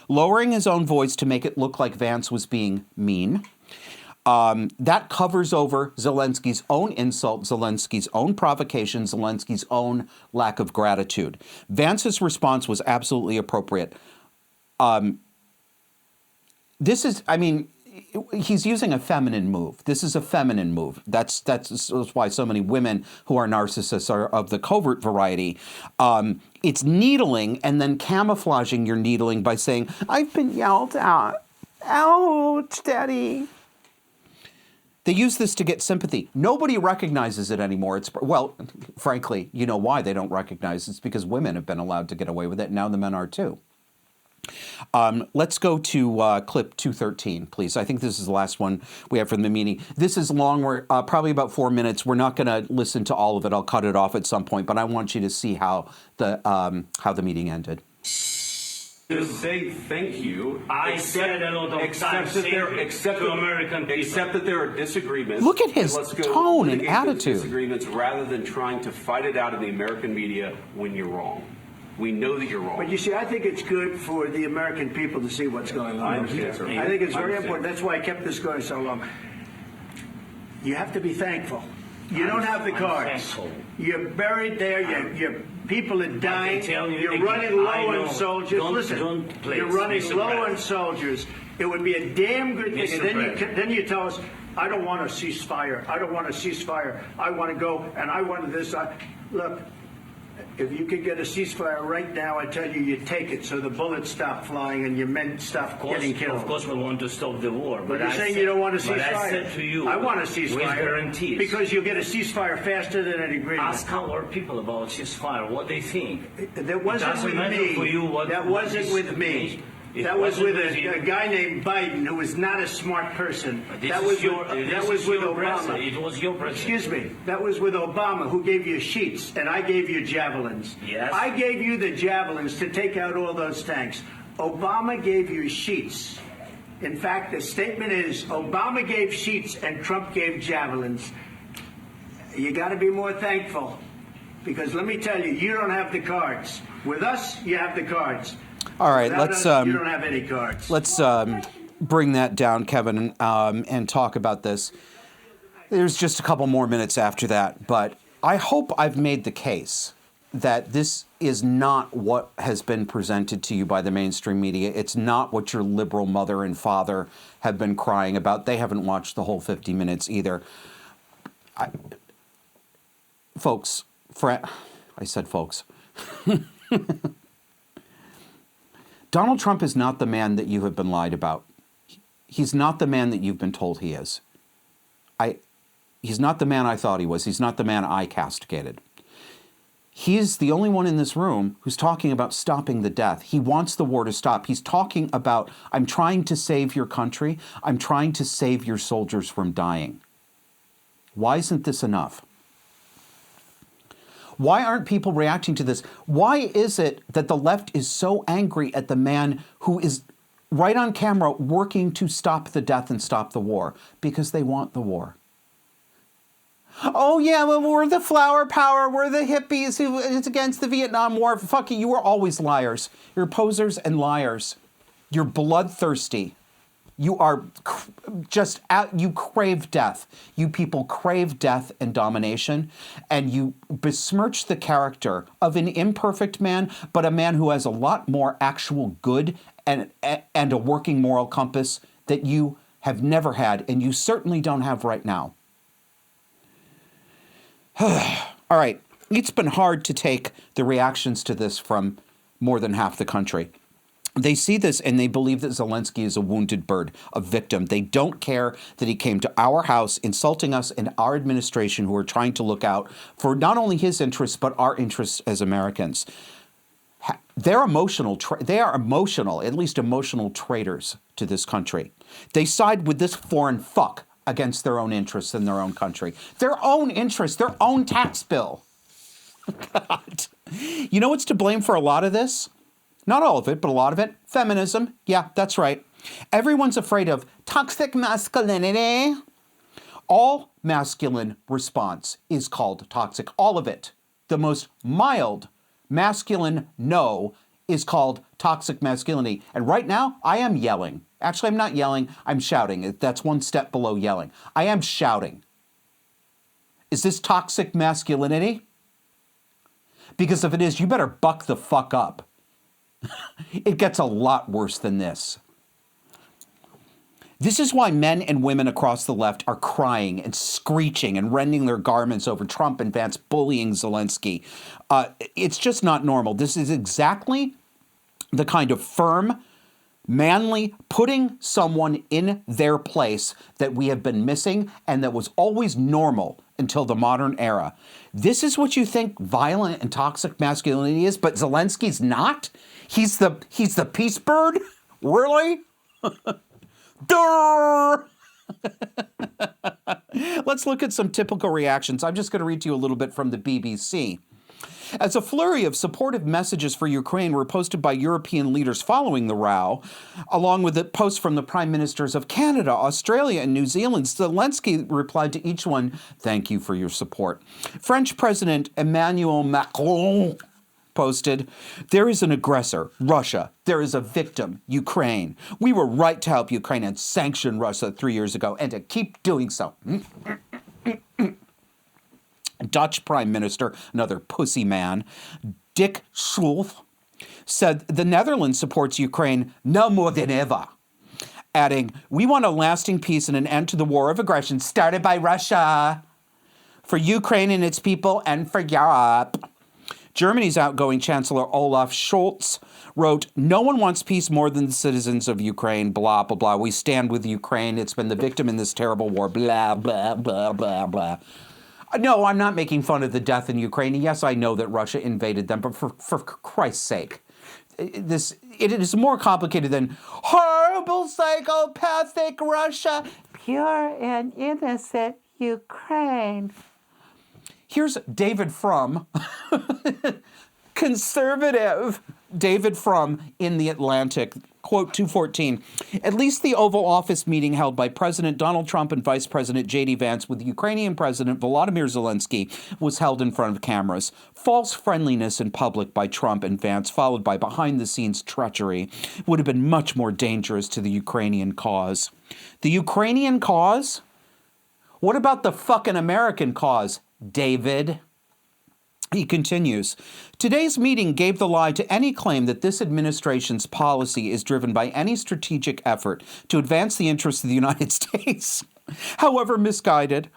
Lowering his own voice to make it look like Vance was being mean. That covers over Zelensky's own insult, Zelensky's own provocation, Zelensky's own lack of gratitude. Vance's response was absolutely appropriate. This is, I mean, he's using a feminine move. This is a feminine move. That's why so many women who are narcissists are of the covert variety. It's needling and then camouflaging your needling by saying, I've been yelled at. Ouch, Daddy. They use this to get sympathy. Nobody recognizes it anymore. Well, frankly, you know why they don't recognize it. It's because women have been allowed to get away with it. Now the men are too. Let's go to clip 213, please. I think this is the last one we have from the meeting. This is long. We're probably about 4 minutes. We're not going to listen to all of it. I'll cut it off at some point, but I want you to see how the meeting ended. To say thank you. I said a lot of times to American people. Except that there are disagreements. Look at his Let's go tone and litigate those attitude. Disagreements rather than trying to fight it out in the American media when you're wrong. We know that you're wrong. But you see, I think it's good for the American people to see what's going on. I understand, sir. I think it's I very understand. important. That's why I kept this going so long. You have to be thankful. You don't have the I'm cards. thankful. You're buried there. Your people are dying. tell you You're again, running low I know. on soldiers. Don't You're please, running Mr. low on President. soldiers. It would be a damn good thing. Mr. And then you tell us, I don't want a ceasefire. I don't want a ceasefire. I want to go and I want this. Look. If you could get a ceasefire right now, I tell you, you take it so the bullets stop flying and your men stop getting killed. Of course, we want to stop the war. But you're saying you don't want a ceasefire. But I said to you, I want a ceasefire. with guarantees. Because you'll get a ceasefire faster than an agreement. Ask our people about ceasefire, what they think. That wasn't doesn't with matter me. for you what- That what wasn't is- with me. It That was wasn't with with you. a guy named Biden, who was not a smart person. This That is was your- with, this that is was with your Obama. president. It was your president. Excuse me. That was with Obama, who gave you sheets, and I gave you javelins. Yes. I gave you the javelins to take out all those tanks. Obama gave you sheets. In fact, the statement is Obama gave sheets and Trump gave javelins. You got to be more thankful, because let me tell you, you don't have the cards. With us, you have the cards. All right, Without let's us, you don't have any cards. let's bring that down, Kevin, and talk about this. There's just a couple more minutes after that, but I hope I've made the case that this is not what has been presented to you by the mainstream media. It's not what your liberal mother and father have been crying about. They haven't watched the whole 50 minutes either. Folks, I said folks. Donald Trump is not the man that you have been lied about. He's not the man that you've been told he is. He's not the man I thought he was. He's not the man I castigated. He's the only one in this room who's talking about stopping the death. He wants the war to stop. He's talking about, I'm trying to save your country. I'm trying to save your soldiers from dying. Why isn't this enough? Why aren't people reacting to this? Why is it that the left is so angry at the man who is right on camera working to stop the death and stop the war? Because they want the war. Oh, yeah, well, we're the flower power. We're the hippies who is against the Vietnam War. Fuck you were always liars. You're posers and liars. You're bloodthirsty. You are just you crave death. You people crave death and domination, and you besmirch the character of an imperfect man, but a man who has a lot more actual good and a working moral compass that you have never had, and you certainly don't have right now. All right, it's been hard to take the reactions to this from more than half the country. They see this and they believe that Zelenskyy is a wounded bird, a victim. They don't care that he came to our house insulting us and our administration, who are trying to look out for not only his interests, but our interests as Americans. They're emotional. They are emotional, at least emotional traitors to this country. They side with this foreign fuck against their own interests in their own country. Their own interests, their own tax bill. God. You know what's to blame for a lot of this? Not all of it, but a lot of it. Feminism. Yeah, that's right. Everyone's afraid of toxic masculinity. All masculine response is called toxic. All of it. The most mild masculine no is called toxic masculinity. And right now, I am yelling. Actually, I'm not yelling. I'm shouting. That's one step below yelling. I am shouting. Is this toxic masculinity? Because if it is, you better buck the fuck up. It gets a lot worse than this. This is why men and women across the left are crying and screeching and rending their garments over Trump and Vance bullying Zelenskyy. It's just not normal. This is exactly the kind of firm, manly, putting someone in their place that we have been missing and that was always normal until the modern era. This is what you think violent and toxic masculinity is, but Zelensky's not? He's the peace bird? Really? Durr! Let's look at some typical reactions. I'm just going to read to you a little bit from the BBC. As a flurry of supportive messages for Ukraine were posted by European leaders following the row, along with the posts from the prime ministers of Canada, Australia, and New Zealand, Zelenskyy replied to each one, "Thank you for your support." French President Emmanuel Macron posted, "There is an aggressor, Russia. There is a victim, Ukraine. We were right to help Ukraine and sanction Russia 3 years ago and to keep doing so." Dutch Prime Minister, another pussy man, Dick Schoof, said the Netherlands supports Ukraine now more than ever, adding, "We want a lasting peace and an end to the war of aggression started by Russia for Ukraine and its people and for Europe." Germany's outgoing Chancellor Olaf Scholz wrote, "No one wants peace more than the citizens of Ukraine, blah, blah, blah. We stand with Ukraine. It's been the victim in this terrible war, blah, blah, blah, blah, blah." No, I'm not making fun of the death in Ukraine. Yes, I know that Russia invaded them, but for Christ's sake, it is more complicated than horrible, psychopathic Russia, pure and innocent Ukraine. Here's David Frum, conservative David Frum in The Atlantic. Quote 214, "At least the Oval Office meeting held by President Donald Trump and Vice President J.D. Vance with Ukrainian President Volodymyr Zelenskyy was held in front of cameras. False friendliness in public by Trump and Vance, followed by behind-the-scenes treachery, would have been much more dangerous to the Ukrainian cause." The Ukrainian cause? What about the fucking American cause, David? He continues, today's meeting gave the lie to any claim that this administration's policy is driven by any strategic effort to advance the interests of the United States. However misguided,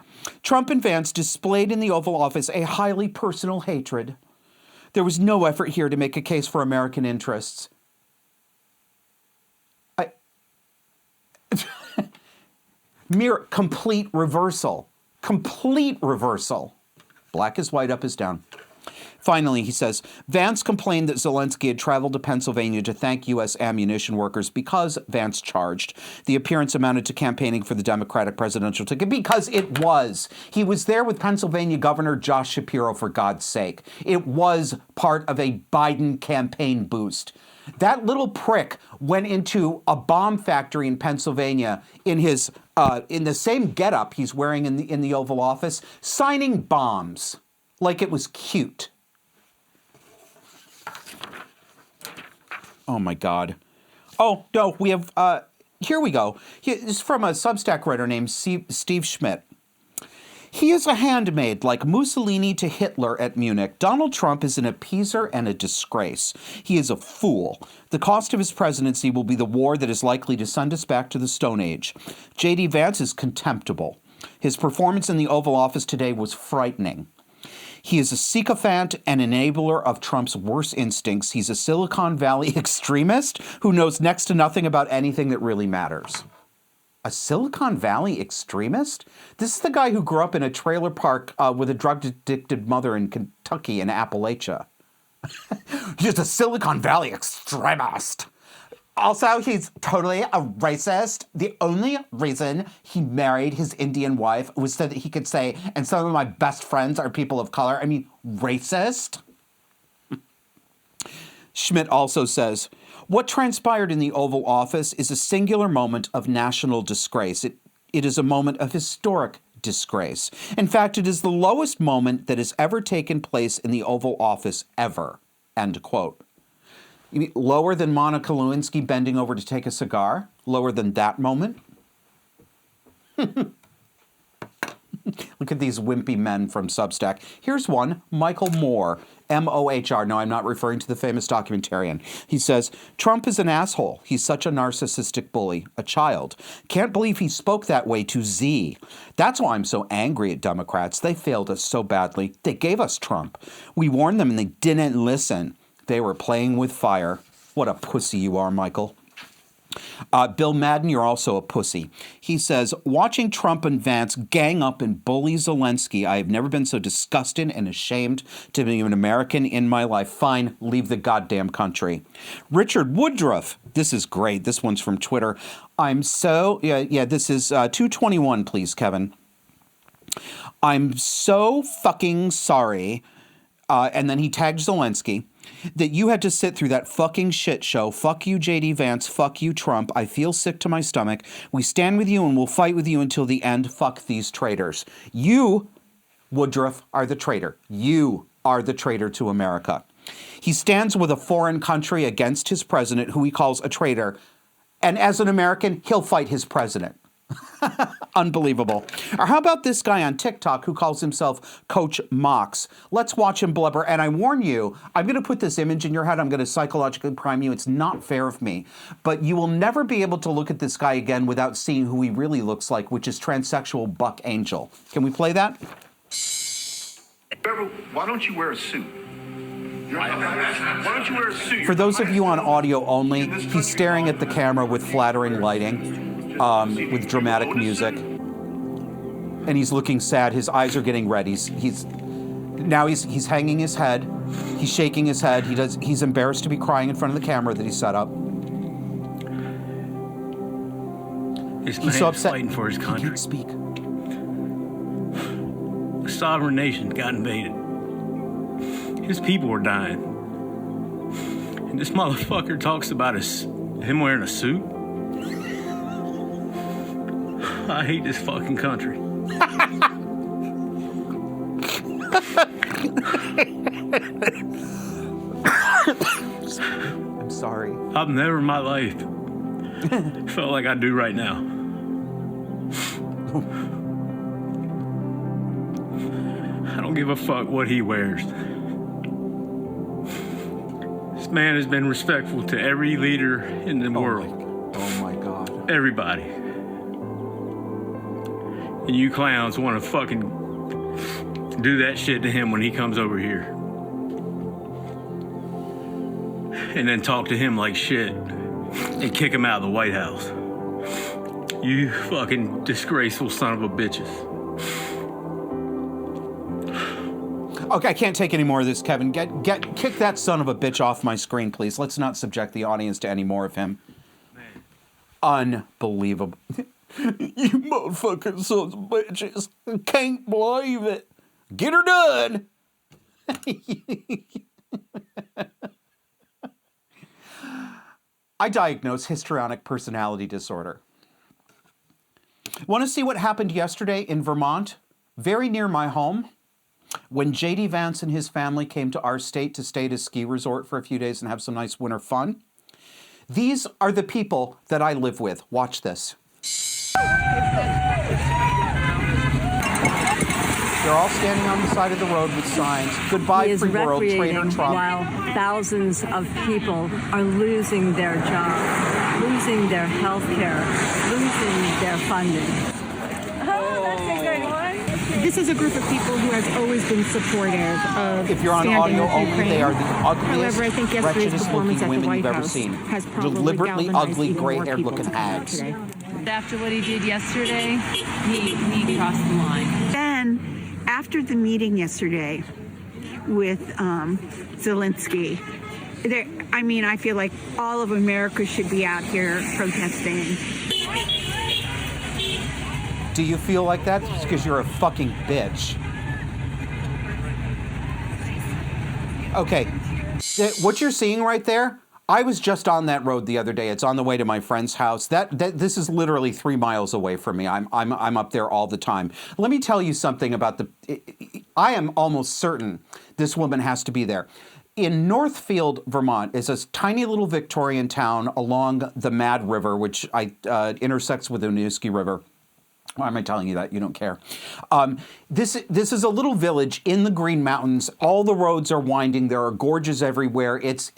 Trump and Vance displayed in the Oval Office a highly personal hatred. There was no effort here to make a case for American interests. Mere complete reversal. Complete reversal. Black is white, up is down. Finally, he says, Vance complained that Zelenskyy had traveled to Pennsylvania to thank U.S. ammunition workers because, Vance charged, the appearance amounted to campaigning for the Democratic presidential ticket, because it was. He was there with Pennsylvania Governor Josh Shapiro, for God's sake. It was part of a Biden campaign boost. That little prick went into a bomb factory in Pennsylvania in his in the same getup he's wearing in the Oval Office, signing bombs like it was cute. Oh my God! Oh no, we have here we go. This is from a Substack writer named Steve Schmidt. He is a handmaid like Mussolini to Hitler at Munich. Donald Trump is an appeaser and a disgrace. He is a fool. The cost of his presidency will be the war that is likely to send us back to the Stone Age. J.D. Vance is contemptible. His performance in the Oval Office today was frightening. He is a sycophant and enabler of Trump's worst instincts. He's a Silicon Valley extremist who knows next to nothing about anything that really matters. A Silicon Valley extremist? This is the guy who grew up in a trailer park with a drug-addicted mother in Kentucky and Appalachia. He's a Silicon Valley extremist. Also, he's totally a racist. The only reason he married his Indian wife was so that he could say, and some of my best friends are people of color. I mean, racist? Schmidt also says, what transpired in the Oval Office is a singular moment of national disgrace. It is a moment of historic disgrace. In fact, it is the lowest moment that has ever taken place in the Oval Office ever. End quote. You mean lower than Monica Lewinsky bending over to take a cigar? Lower than that moment? Look at these wimpy men from Substack. Here's one, Michael Moore, M-O-H-R. No, I'm not referring to the famous documentarian. He says, Trump is an asshole. He's such a narcissistic bully, a child. Can't believe he spoke that way to Z. That's why I'm so angry at Democrats. They failed us so badly. They gave us Trump. We warned them and they didn't listen. They were playing with fire. What a pussy you are, Michael. Bill Madden, you're also a pussy. He says, watching Trump and Vance gang up and bully Zelenskyy, I have never been so disgusted and ashamed to be an American in my life. Fine, leave the goddamn country. Richard Woodruff, this is great. This one's from Twitter. This is 221, please, Kevin. I'm so fucking sorry. And then he tagged Zelenskyy. That you had to sit through that fucking shit show. Fuck you, J.D. Vance. Fuck you, Trump. I feel sick to my stomach. We stand with you and we'll fight with you until the end. Fuck these traitors. You, Woodruff, are the traitor. You are the traitor to America. He stands with a foreign country against his president, who he calls a traitor. And as an American, he'll fight his president. Unbelievable. Or how about this guy on TikTok who calls himself Coach Mox? Let's watch him blubber. And I warn you, I'm going to put this image in your head. I'm going to psychologically prime you. It's not fair of me. But you will never be able to look at this guy again without seeing who he really looks like, which is transsexual Buck Angel. Can we play that? Why don't you wear a suit? Why don't you wear a suit? For those of you on audio only, he's staring at the camera with flattering lighting. With dramatic music, and he's looking sad. His eyes are getting red. He's hanging his head. He's shaking his head. He's embarrassed to be crying in front of the camera that he set up. He's so upset. Fighting for his country. He can't speak. A sovereign nation got invaded. His people were dying, and this motherfucker talks about him wearing a suit. I hate this fucking country. I'm sorry. I've never in my life felt like I do right now. I don't give a fuck what he wears. This man has been respectful to every leader in the world. Oh my God. Everybody. And you clowns want to fucking do that shit to him when he comes over here. And then talk to him like shit and kick him out of the White House. You fucking disgraceful son of a bitches. Okay, I can't take any more of this, Kevin. Kick that son of a bitch off my screen, please. Let's not subject the audience to any more of him. Man. Unbelievable. You motherfucking sons of bitches. Can't believe it. Get her done. I diagnose histrionic personality disorder. Want to see what happened yesterday in Vermont? Very near my home. When J.D. Vance and his family came to our state to stay at a ski resort for a few days and have some nice winter fun. These are the people that I live with. Watch this. They're all standing on the side of the road with signs. Goodbye, free world, traitor Trump. While thousands of people are losing their jobs, losing their health care, losing their funding. This is a group of people who has always been supportive of If you're on standing audio with only, Ukraine. they are the ugliest, However, I think yesterday's wretchedest performance looking at the women White you've ever House seen. has probably Deliberately galvanized ugly, even more gray-haired people looking to come out hags. today. After what he did yesterday, he crossed the line. Then, after the meeting yesterday with Zelenskyy, I feel like all of America should be out here protesting. Do you feel like that? It's because you're a fucking bitch. Okay, what you're seeing right there, I was just on that road the other day. It's on the way to my friend's house. This is literally 3 miles away from me. I'm up there all the time. Let me tell you something about I am almost certain this woman has to be there. In Northfield, Vermont, is a tiny little Victorian town along the Mad River, which intersects with the Winooski River. Why am I telling you that? You don't care. This is a little village in the Green Mountains. All the roads are winding. There are gorges everywhere. It's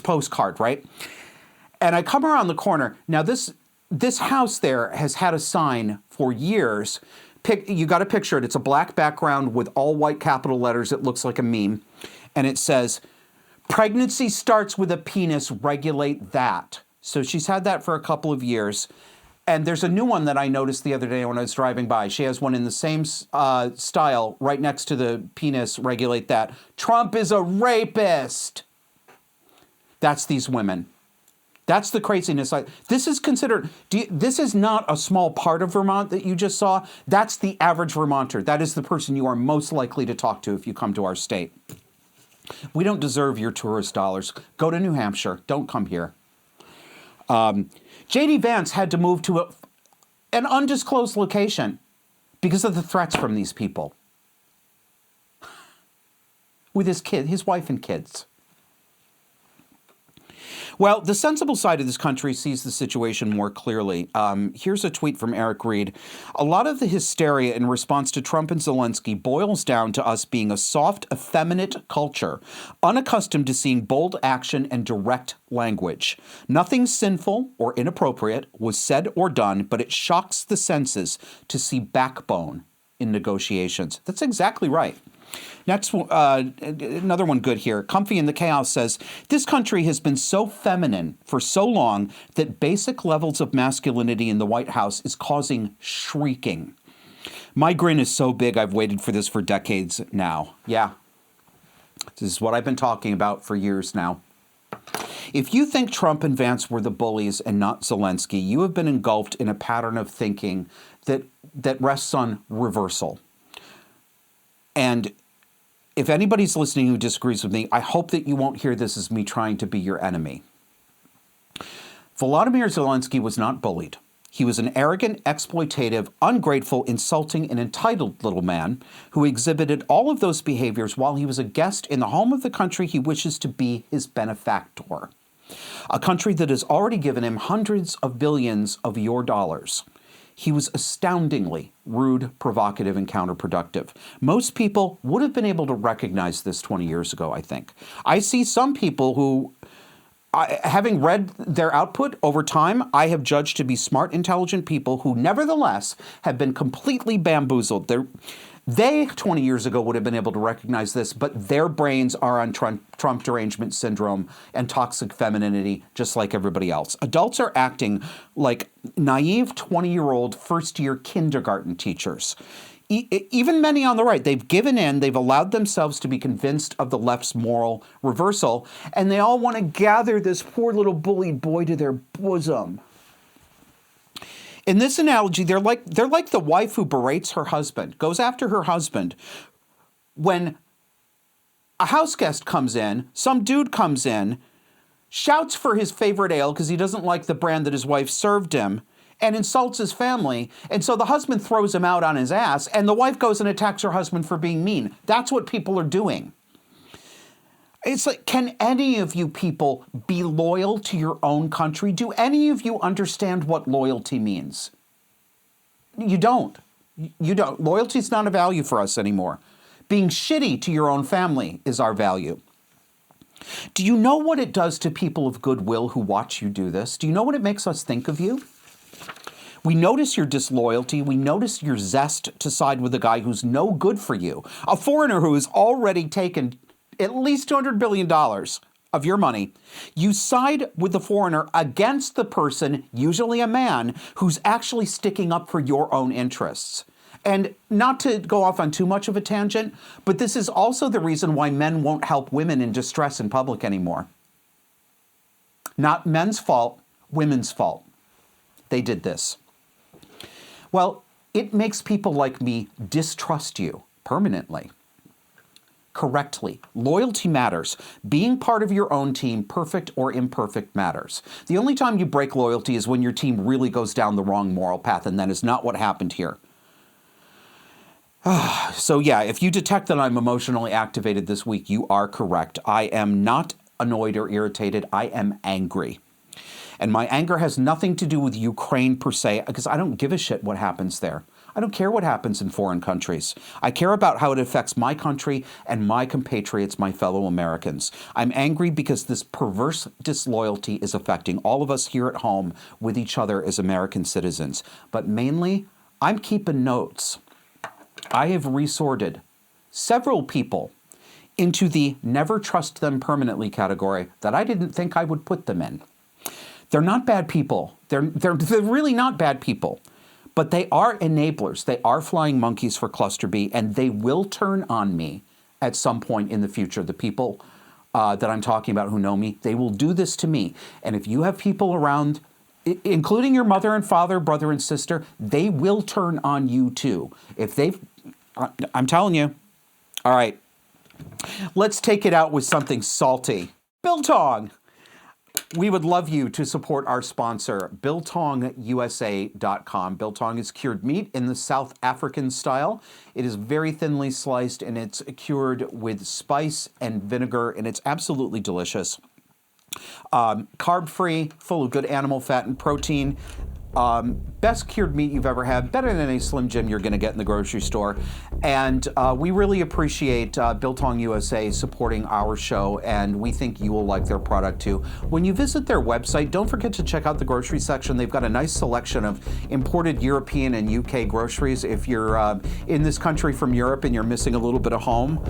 postcard, right? And I come around the corner. Now this house there has had a sign for years. You got to picture it. It's a black background with all white capital letters. It looks like a meme, and it says, "Pregnancy starts with a penis. Regulate that." So she's had that for a couple of years. And there's a new one that I noticed the other day when I was driving by. She has one in the same style right next to the penis, regulate that. Trump is a rapist. That's these women. That's the craziness. This is considered, this is not a small part of Vermont that you just saw. That's the average Vermonter. That is the person you are most likely to talk to if you come to our state. We don't deserve your tourist dollars. Go to New Hampshire. Don't come here. J.D. Vance had to move to an undisclosed location because of the threats from these people. With his wife and kids. Well, the sensible side of this country sees the situation more clearly. Here's a tweet from Eric Reed. A lot of the hysteria in response to Trump and Zelenskyy boils down to us being a soft, effeminate culture, unaccustomed to seeing bold action and direct language. Nothing sinful or inappropriate was said or done, but it shocks the senses to see backbone in negotiations. That's exactly right. Next, another one good here. Comfy in the Chaos says, this country has been so feminine for so long that basic levels of masculinity in the White House is causing shrieking. My grin is so big I've waited for this for decades now. Yeah, this is what I've been talking about for years now. If you think Trump and Vance were the bullies and not Zelenskyy, you have been engulfed in a pattern of thinking that rests on reversal. And if anybody's listening who disagrees with me, I hope that you won't hear this as me trying to be your enemy. Volodymyr Zelenskyy was not bullied. He was an arrogant, exploitative, ungrateful, insulting, and entitled little man who exhibited all of those behaviors while he was a guest in the home of the country he wishes to be his benefactor. A country that has already given him hundreds of billions of your dollars. He was astoundingly rude, provocative, and counterproductive. Most people would have been able to recognize this 20 years ago, I think. I see some people who, having read their output over time, I have judged to be smart, intelligent people who nevertheless have been completely bamboozled. They 20 years ago would have been able to recognize this, but their brains are on Trump derangement syndrome and toxic femininity, just like everybody else. Adults are acting like naive 20-year-old first-year kindergarten teachers. Even many on the right, they've given in, they've allowed themselves to be convinced of the left's moral reversal, and they all want to gather this poor little bullied boy to their bosom. In this analogy, they're like the wife who berates her husband, goes after her husband. When a house guest comes in, some dude comes in, shouts for his favorite ale because he doesn't like the brand that his wife served him, and insults his family. And so the husband throws him out on his ass, and the wife goes and attacks her husband for being mean. That's what people are doing. It's like, can any of you people be loyal to your own country? Do any of you understand what loyalty means? You don't. You don't. Loyalty is not a value for us anymore. Being shitty to your own family is our value. Do you know what it does to people of goodwill who watch you do this? Do you know what it makes us think of you? We notice your disloyalty. We notice your zest to side with a guy who's no good for you. A foreigner who has already taken at least $200 billion of your money. You side with the foreigner against the person, usually a man, who's actually sticking up for your own interests. And not to go off on too much of a tangent, but this is also the reason why men won't help women in distress in public anymore. Not men's fault, women's fault. They did this. Well, it makes people like me distrust you permanently. Correctly. Loyalty matters. Being part of your own team, perfect or imperfect, matters. The only time you break loyalty is when your team really goes down the wrong moral path, and that is not what happened here. So yeah, if you detect that I'm emotionally activated this week, you are correct. I am not annoyed or irritated. I am angry. And my anger has nothing to do with Ukraine per se, because I don't give a shit what happens there. I don't care what happens in foreign countries. I care about how it affects my country and my compatriots, my fellow Americans. I'm angry because this perverse disloyalty is affecting all of us here at home with each other as American citizens. But mainly, I'm keeping notes. I have resorted several people into the never trust them permanently category that I didn't think I would put them in. They're not bad people. They're really not bad people. But they are enablers. They are flying monkeys for Cluster B, and they will turn on me at some point in the future. The people that I'm talking about who know me, they will do this to me. And if you have people around, including your mother and father, brother and sister, they will turn on you too. I'm telling you. All right. Let's take it out with something salty. Biltong. We would love you to support our sponsor, BiltongUSA.com. Biltong is cured meat in the South African style. It is very thinly sliced, and it's cured with spice and vinegar, and it's absolutely delicious. Carb-free, full of good animal fat and protein. Best cured meat you've ever had, better than any Slim Jim you're going to get in the grocery store. And we really appreciate Biltong USA supporting our show, and we think you will like their product too. When you visit their website, don't forget to check out the grocery section. They've got a nice selection of imported European and UK groceries. If you're in this country from Europe and you're missing a little bit of home,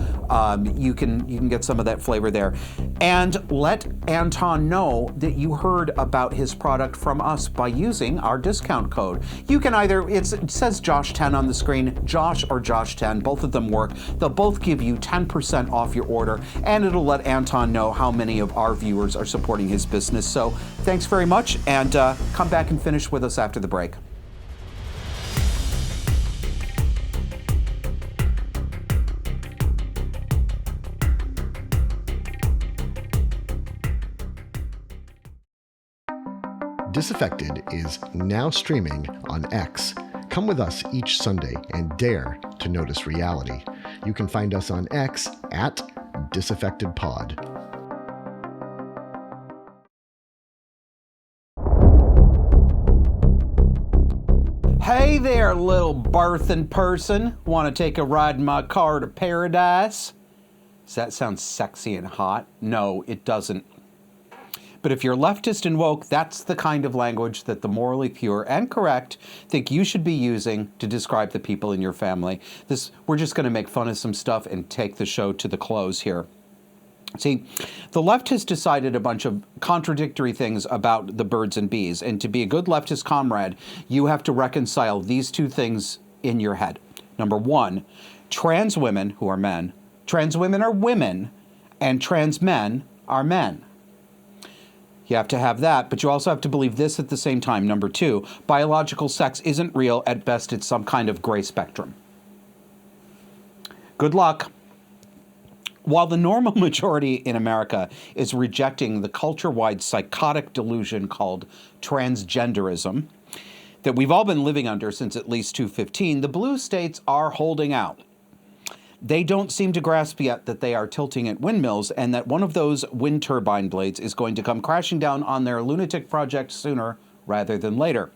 you can get some of that flavor there. And let Anton know that you heard about his product from us by using our discount code. You can either, it says Josh10 on the screen, Josh or Josh10, both of them work. They'll both give you 10% off your order, and it'll let Anton know how many of our viewers are supporting his business. So thanks very much, and come back and finish with us after the break. Disaffected is now streaming on X. Come with us each Sunday and dare to notice reality. You can find us on X at DisaffectedPod. Hey Hey there, little birthing person. Want to take a ride in my car to paradise? Does that sound sexy and hot? No, it doesn't. But if you're leftist and woke, that's the kind of language that the morally pure and correct think you should be using to describe the people in your family. We're just going to make fun of some stuff and take the show to the close here. See, the left has decided a bunch of contradictory things about the birds and bees, and to be a good leftist comrade, you have to reconcile these two things in your head. Number one, trans women, who are men, trans women are women, and trans men are men. You have to have that, but you also have to believe this at the same time. Number two, biological sex isn't real. At best, it's some kind of gray spectrum. Good luck. While the normal majority in America is rejecting the culture-wide psychotic delusion called transgenderism that we've all been living under since at least 2015, the blue states are holding out. They don't seem to grasp yet that they are tilting at windmills and that one of those wind turbine blades is going to come crashing down on their lunatic project sooner rather than later.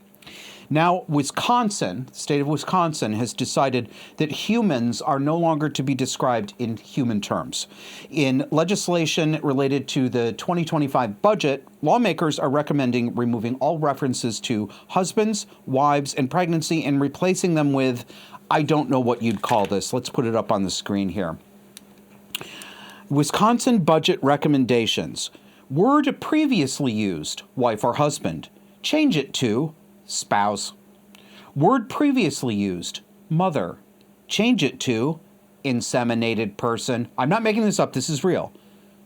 Now, Wisconsin, the state of Wisconsin, has decided that humans are no longer to be described in human terms. In legislation related to the 2025 budget, lawmakers are recommending removing all references to husbands, wives, and pregnancy and replacing them with, I don't know what you'd call this. Let's put it up on the screen here. Wisconsin budget recommendations. Word previously used, wife or husband. Change it to spouse. Word previously used, mother. Change it to inseminated person. I'm not making this up. This is real.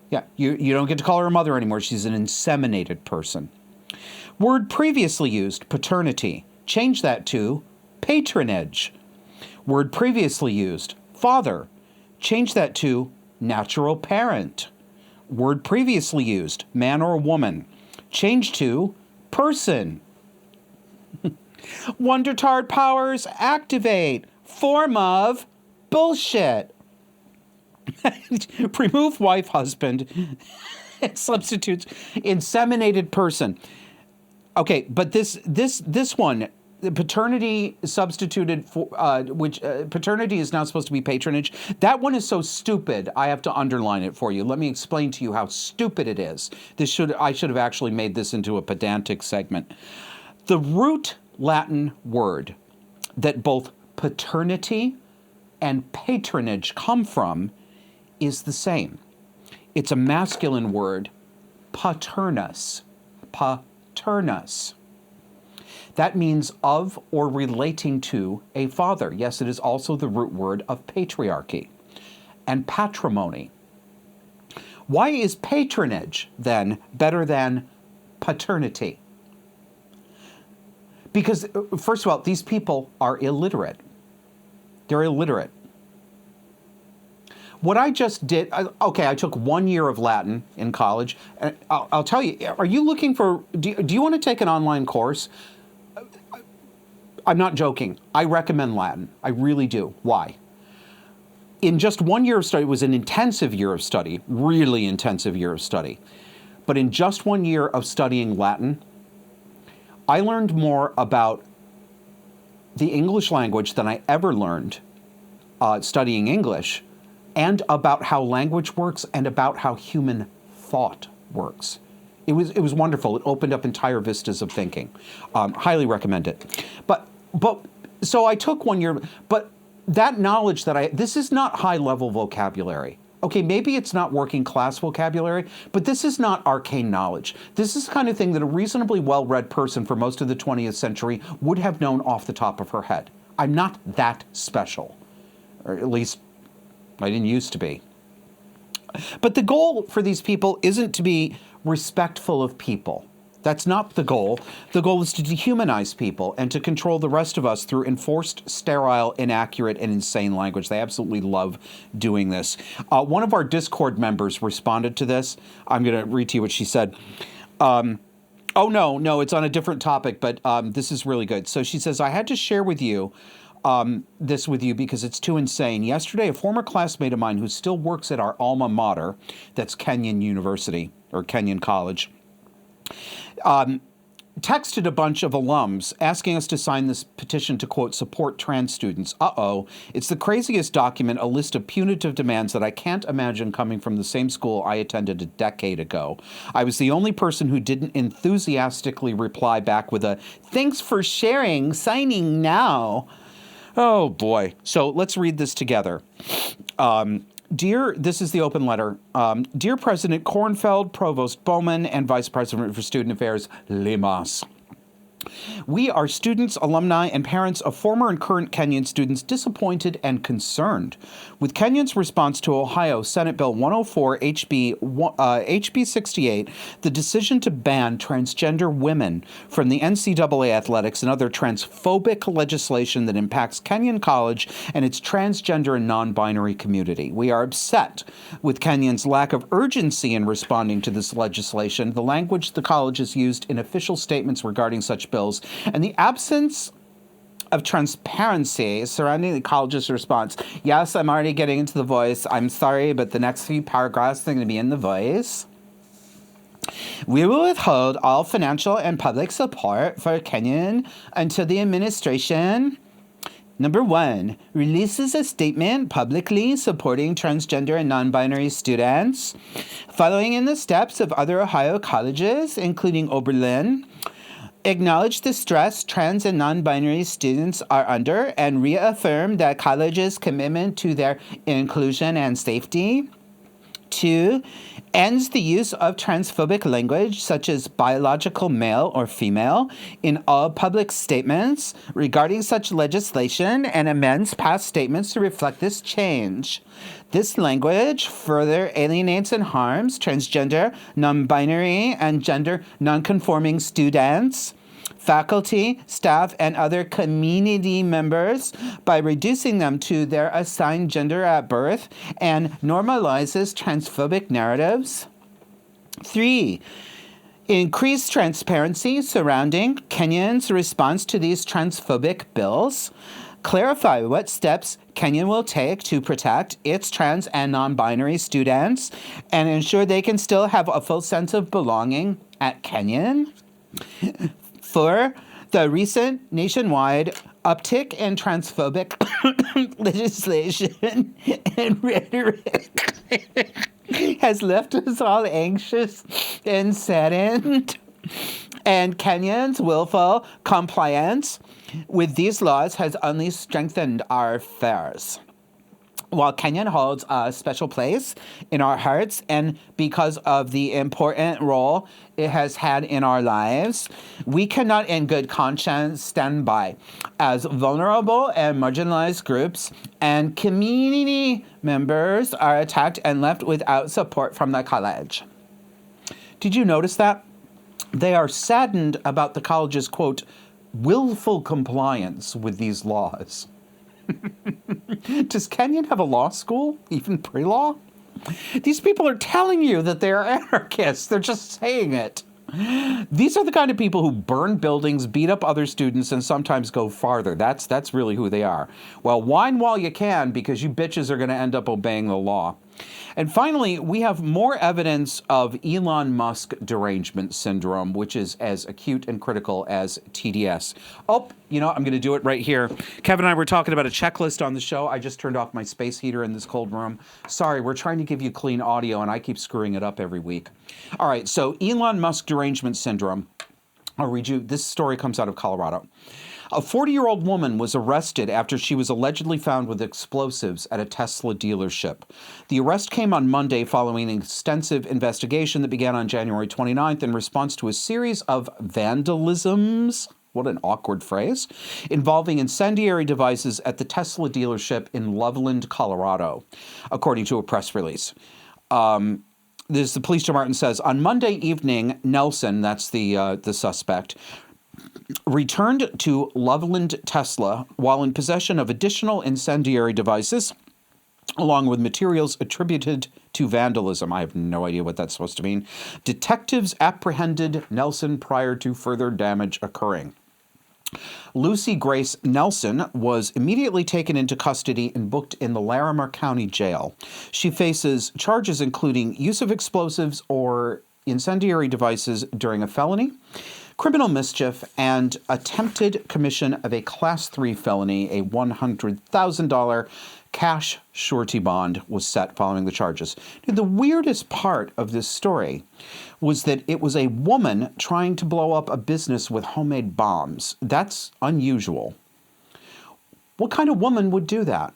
Yeah, you don't get to call her a mother anymore. She's an inseminated person. Word previously used, paternity. Change that to patronage. Word previously used, father. Change that to natural parent. Word previously used, man or woman. Change to person. Wonder-tard powers activate. Form of bullshit. Remove wife, husband. It substitutes inseminated person. Okay, but this one, the paternity substituted for which paternity is now supposed to be patronage. That one is so stupid. I have to underline it for you. Let me explain to you how stupid it is. I should have actually made this into a pedantic segment. The root Latin word that both paternity and patronage come from is the same. It's a masculine word, paternus. Paternus. That means of or relating to a father. Yes, it is also the root word of patriarchy and patrimony. Why is patronage, then, better than paternity? Because, first of all, these people are illiterate. They're illiterate. What I just did, I took 1 year of Latin in college. And I'll tell you, are you looking for, do you want to take an online course? I'm not joking. I recommend Latin. I really do. Why? In just 1 year of study, it was an intensive year of study, really intensive year of study. But in just 1 year of studying Latin, I learned more about the English language than I ever learned studying English, and about how language works and about how human thought works. It was wonderful. It opened up entire vistas of thinking. Highly recommend it. But so I took 1 year, but that knowledge this is not high level vocabulary. Okay, maybe it's not working class vocabulary, but this is not arcane knowledge. This is the kind of thing that a reasonably well-read person for most of the 20th century would have known off the top of her head. I'm not that special, or at least I didn't used to be. But the goal for these people isn't to be respectful of people. That's not the goal. The goal is to dehumanize people and to control the rest of us through enforced, sterile, inaccurate, and insane language. They absolutely love doing this. One of our Discord members responded to this. I'm going to read to you what she said. Oh, no, it's on a different topic, but this is really good. So she says, I had to share with you this with you because it's too insane. Yesterday, a former classmate of mine who still works at our alma mater, that's Kenyon University or Kenyon College, texted a bunch of alums asking us to sign this petition to, quote, support trans students. Uh-oh. It's the craziest document, a list of punitive demands that I can't imagine coming from the same school I attended a decade ago. I was the only person who didn't enthusiastically reply back with a, thanks for sharing, signing now. Oh, boy. So let's read this together. This is the open letter. Dear President Kornfeld, Provost Bowman, and Vice President for Student Affairs, Lemas. We are students, alumni, and parents of former and current Kenyan students disappointed and concerned with Kenyon's response to Ohio Senate Bill 104 HB 68, the decision to ban transgender women from the NCAA athletics and other transphobic legislation that impacts Kenyon College and its transgender and non-binary community. We are upset with Kenyon's lack of urgency in responding to this legislation, the language the college has used in official statements regarding such bills, and the absence of transparency surrounding the college's response. Yes, I'm already getting into the voice. I'm sorry, but the next few paragraphs are going to be in the voice. We will withhold all financial and public support for Kenyon until the administration, number 1, releases a statement publicly supporting transgender and non-binary students, following in the steps of other Ohio colleges, including Oberlin, acknowledge the stress trans and non-binary students are under, and reaffirm that college's commitment to their inclusion and safety. 2, ends the use of transphobic language such as biological male or female in all public statements regarding such legislation, and amends past statements to reflect this change. This language further alienates and harms transgender, non-binary, and gender non-conforming students, faculty, staff, and other community members by reducing them to their assigned gender at birth, and normalizes transphobic narratives. 3, increase transparency surrounding Kenyon's response to these transphobic bills. Clarify what steps Kenyon will take to protect its trans and non-binary students and ensure they can still have a full sense of belonging at Kenyon. 4, the recent nationwide uptick in transphobic legislation and rhetoric has left us all anxious and saddened, and Kenyon's willful compliance with these laws has only strengthened our fears. While Kenyon holds a special place in our hearts, and because of the important role it has had in our lives, we cannot in good conscience stand by as vulnerable and marginalized groups and community members are attacked and left without support from the college. Did you notice that? They are saddened about the college's, quote, willful compliance with these laws. Does Kenyon have a law school, even pre-law? These people are telling you that they're anarchists. They're just saying it. These are the kind of people who burn buildings, beat up other students, and sometimes go farther. That's really who they are. Well, whine while you can, because you bitches are going to end up obeying the law. And finally, we have more evidence of Elon Musk derangement syndrome, which is as acute and critical as TDS. Oh, I'm going to do it right here. Kevin and I were talking about a checklist on the show. I just turned off my space heater in this cold room. Sorry, we're trying to give you clean audio, and I keep screwing it up every week. All right, so Elon Musk derangement syndrome. I'll read you. This story comes out of Colorado. A 40-year-old woman was arrested after she was allegedly found with explosives at a Tesla dealership. The arrest came on Monday following an extensive investigation that began on January 29th in response to a series of vandalisms, what an awkward phrase, involving incendiary devices at the Tesla dealership in Loveland, Colorado, according to a press release. The police department says, on Monday evening, Nelson, that's the suspect, returned to Loveland Tesla while in possession of additional incendiary devices, along with materials attributed to vandalism. I have no idea what that's supposed to mean. Detectives apprehended Nelson prior to further damage occurring. Lucy Grace Nelson was immediately taken into custody and booked in the Larimer County Jail. She faces charges including use of explosives or incendiary devices during a felony, criminal mischief, and attempted commission of a Class 3 felony. A $100,000 cash surety bond was set following the charges. Now, the weirdest part of this story was that it was a woman trying to blow up a business with homemade bombs. That's unusual. What kind of woman would do that?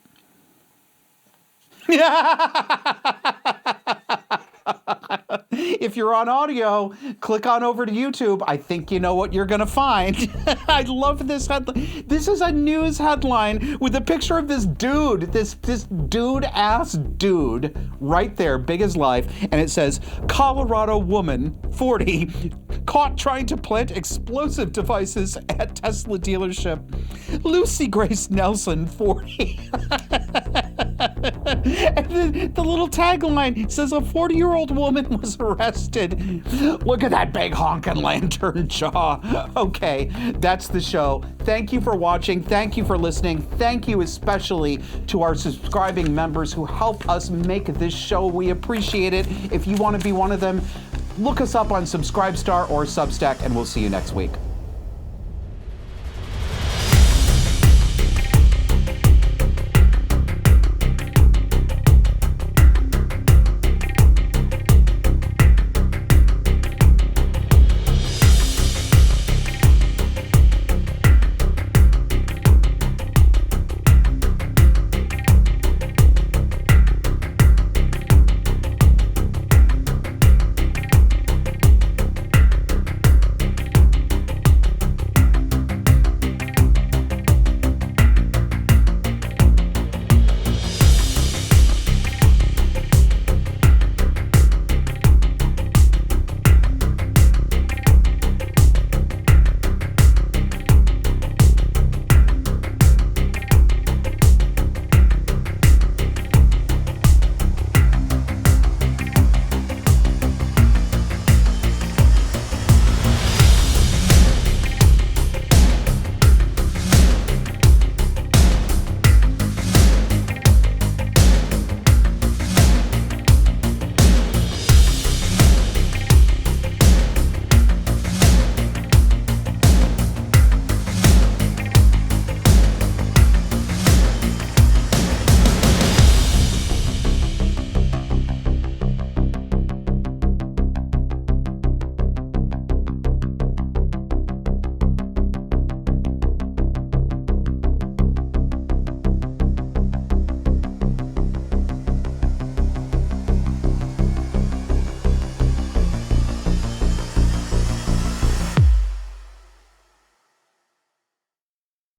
If you're on audio, click on over to YouTube. I think you know what you're going to find. I love this headline. This is a news headline with a picture of this dude, this dude-ass dude right there, big as life. And it says, Colorado woman, 40, caught trying to plant explosive devices at Tesla dealership. Lucy Grace Nelson, 40. And the little tagline says a 40-year-old woman was arrested. Look at that big honking lantern jaw. Okay, that's the show. Thank you for watching. Thank you for listening. Thank you especially to our subscribing members who help us make this show. We appreciate it. If you want to be one of them, look us up on Subscribestar or Substack, and we'll see you next week.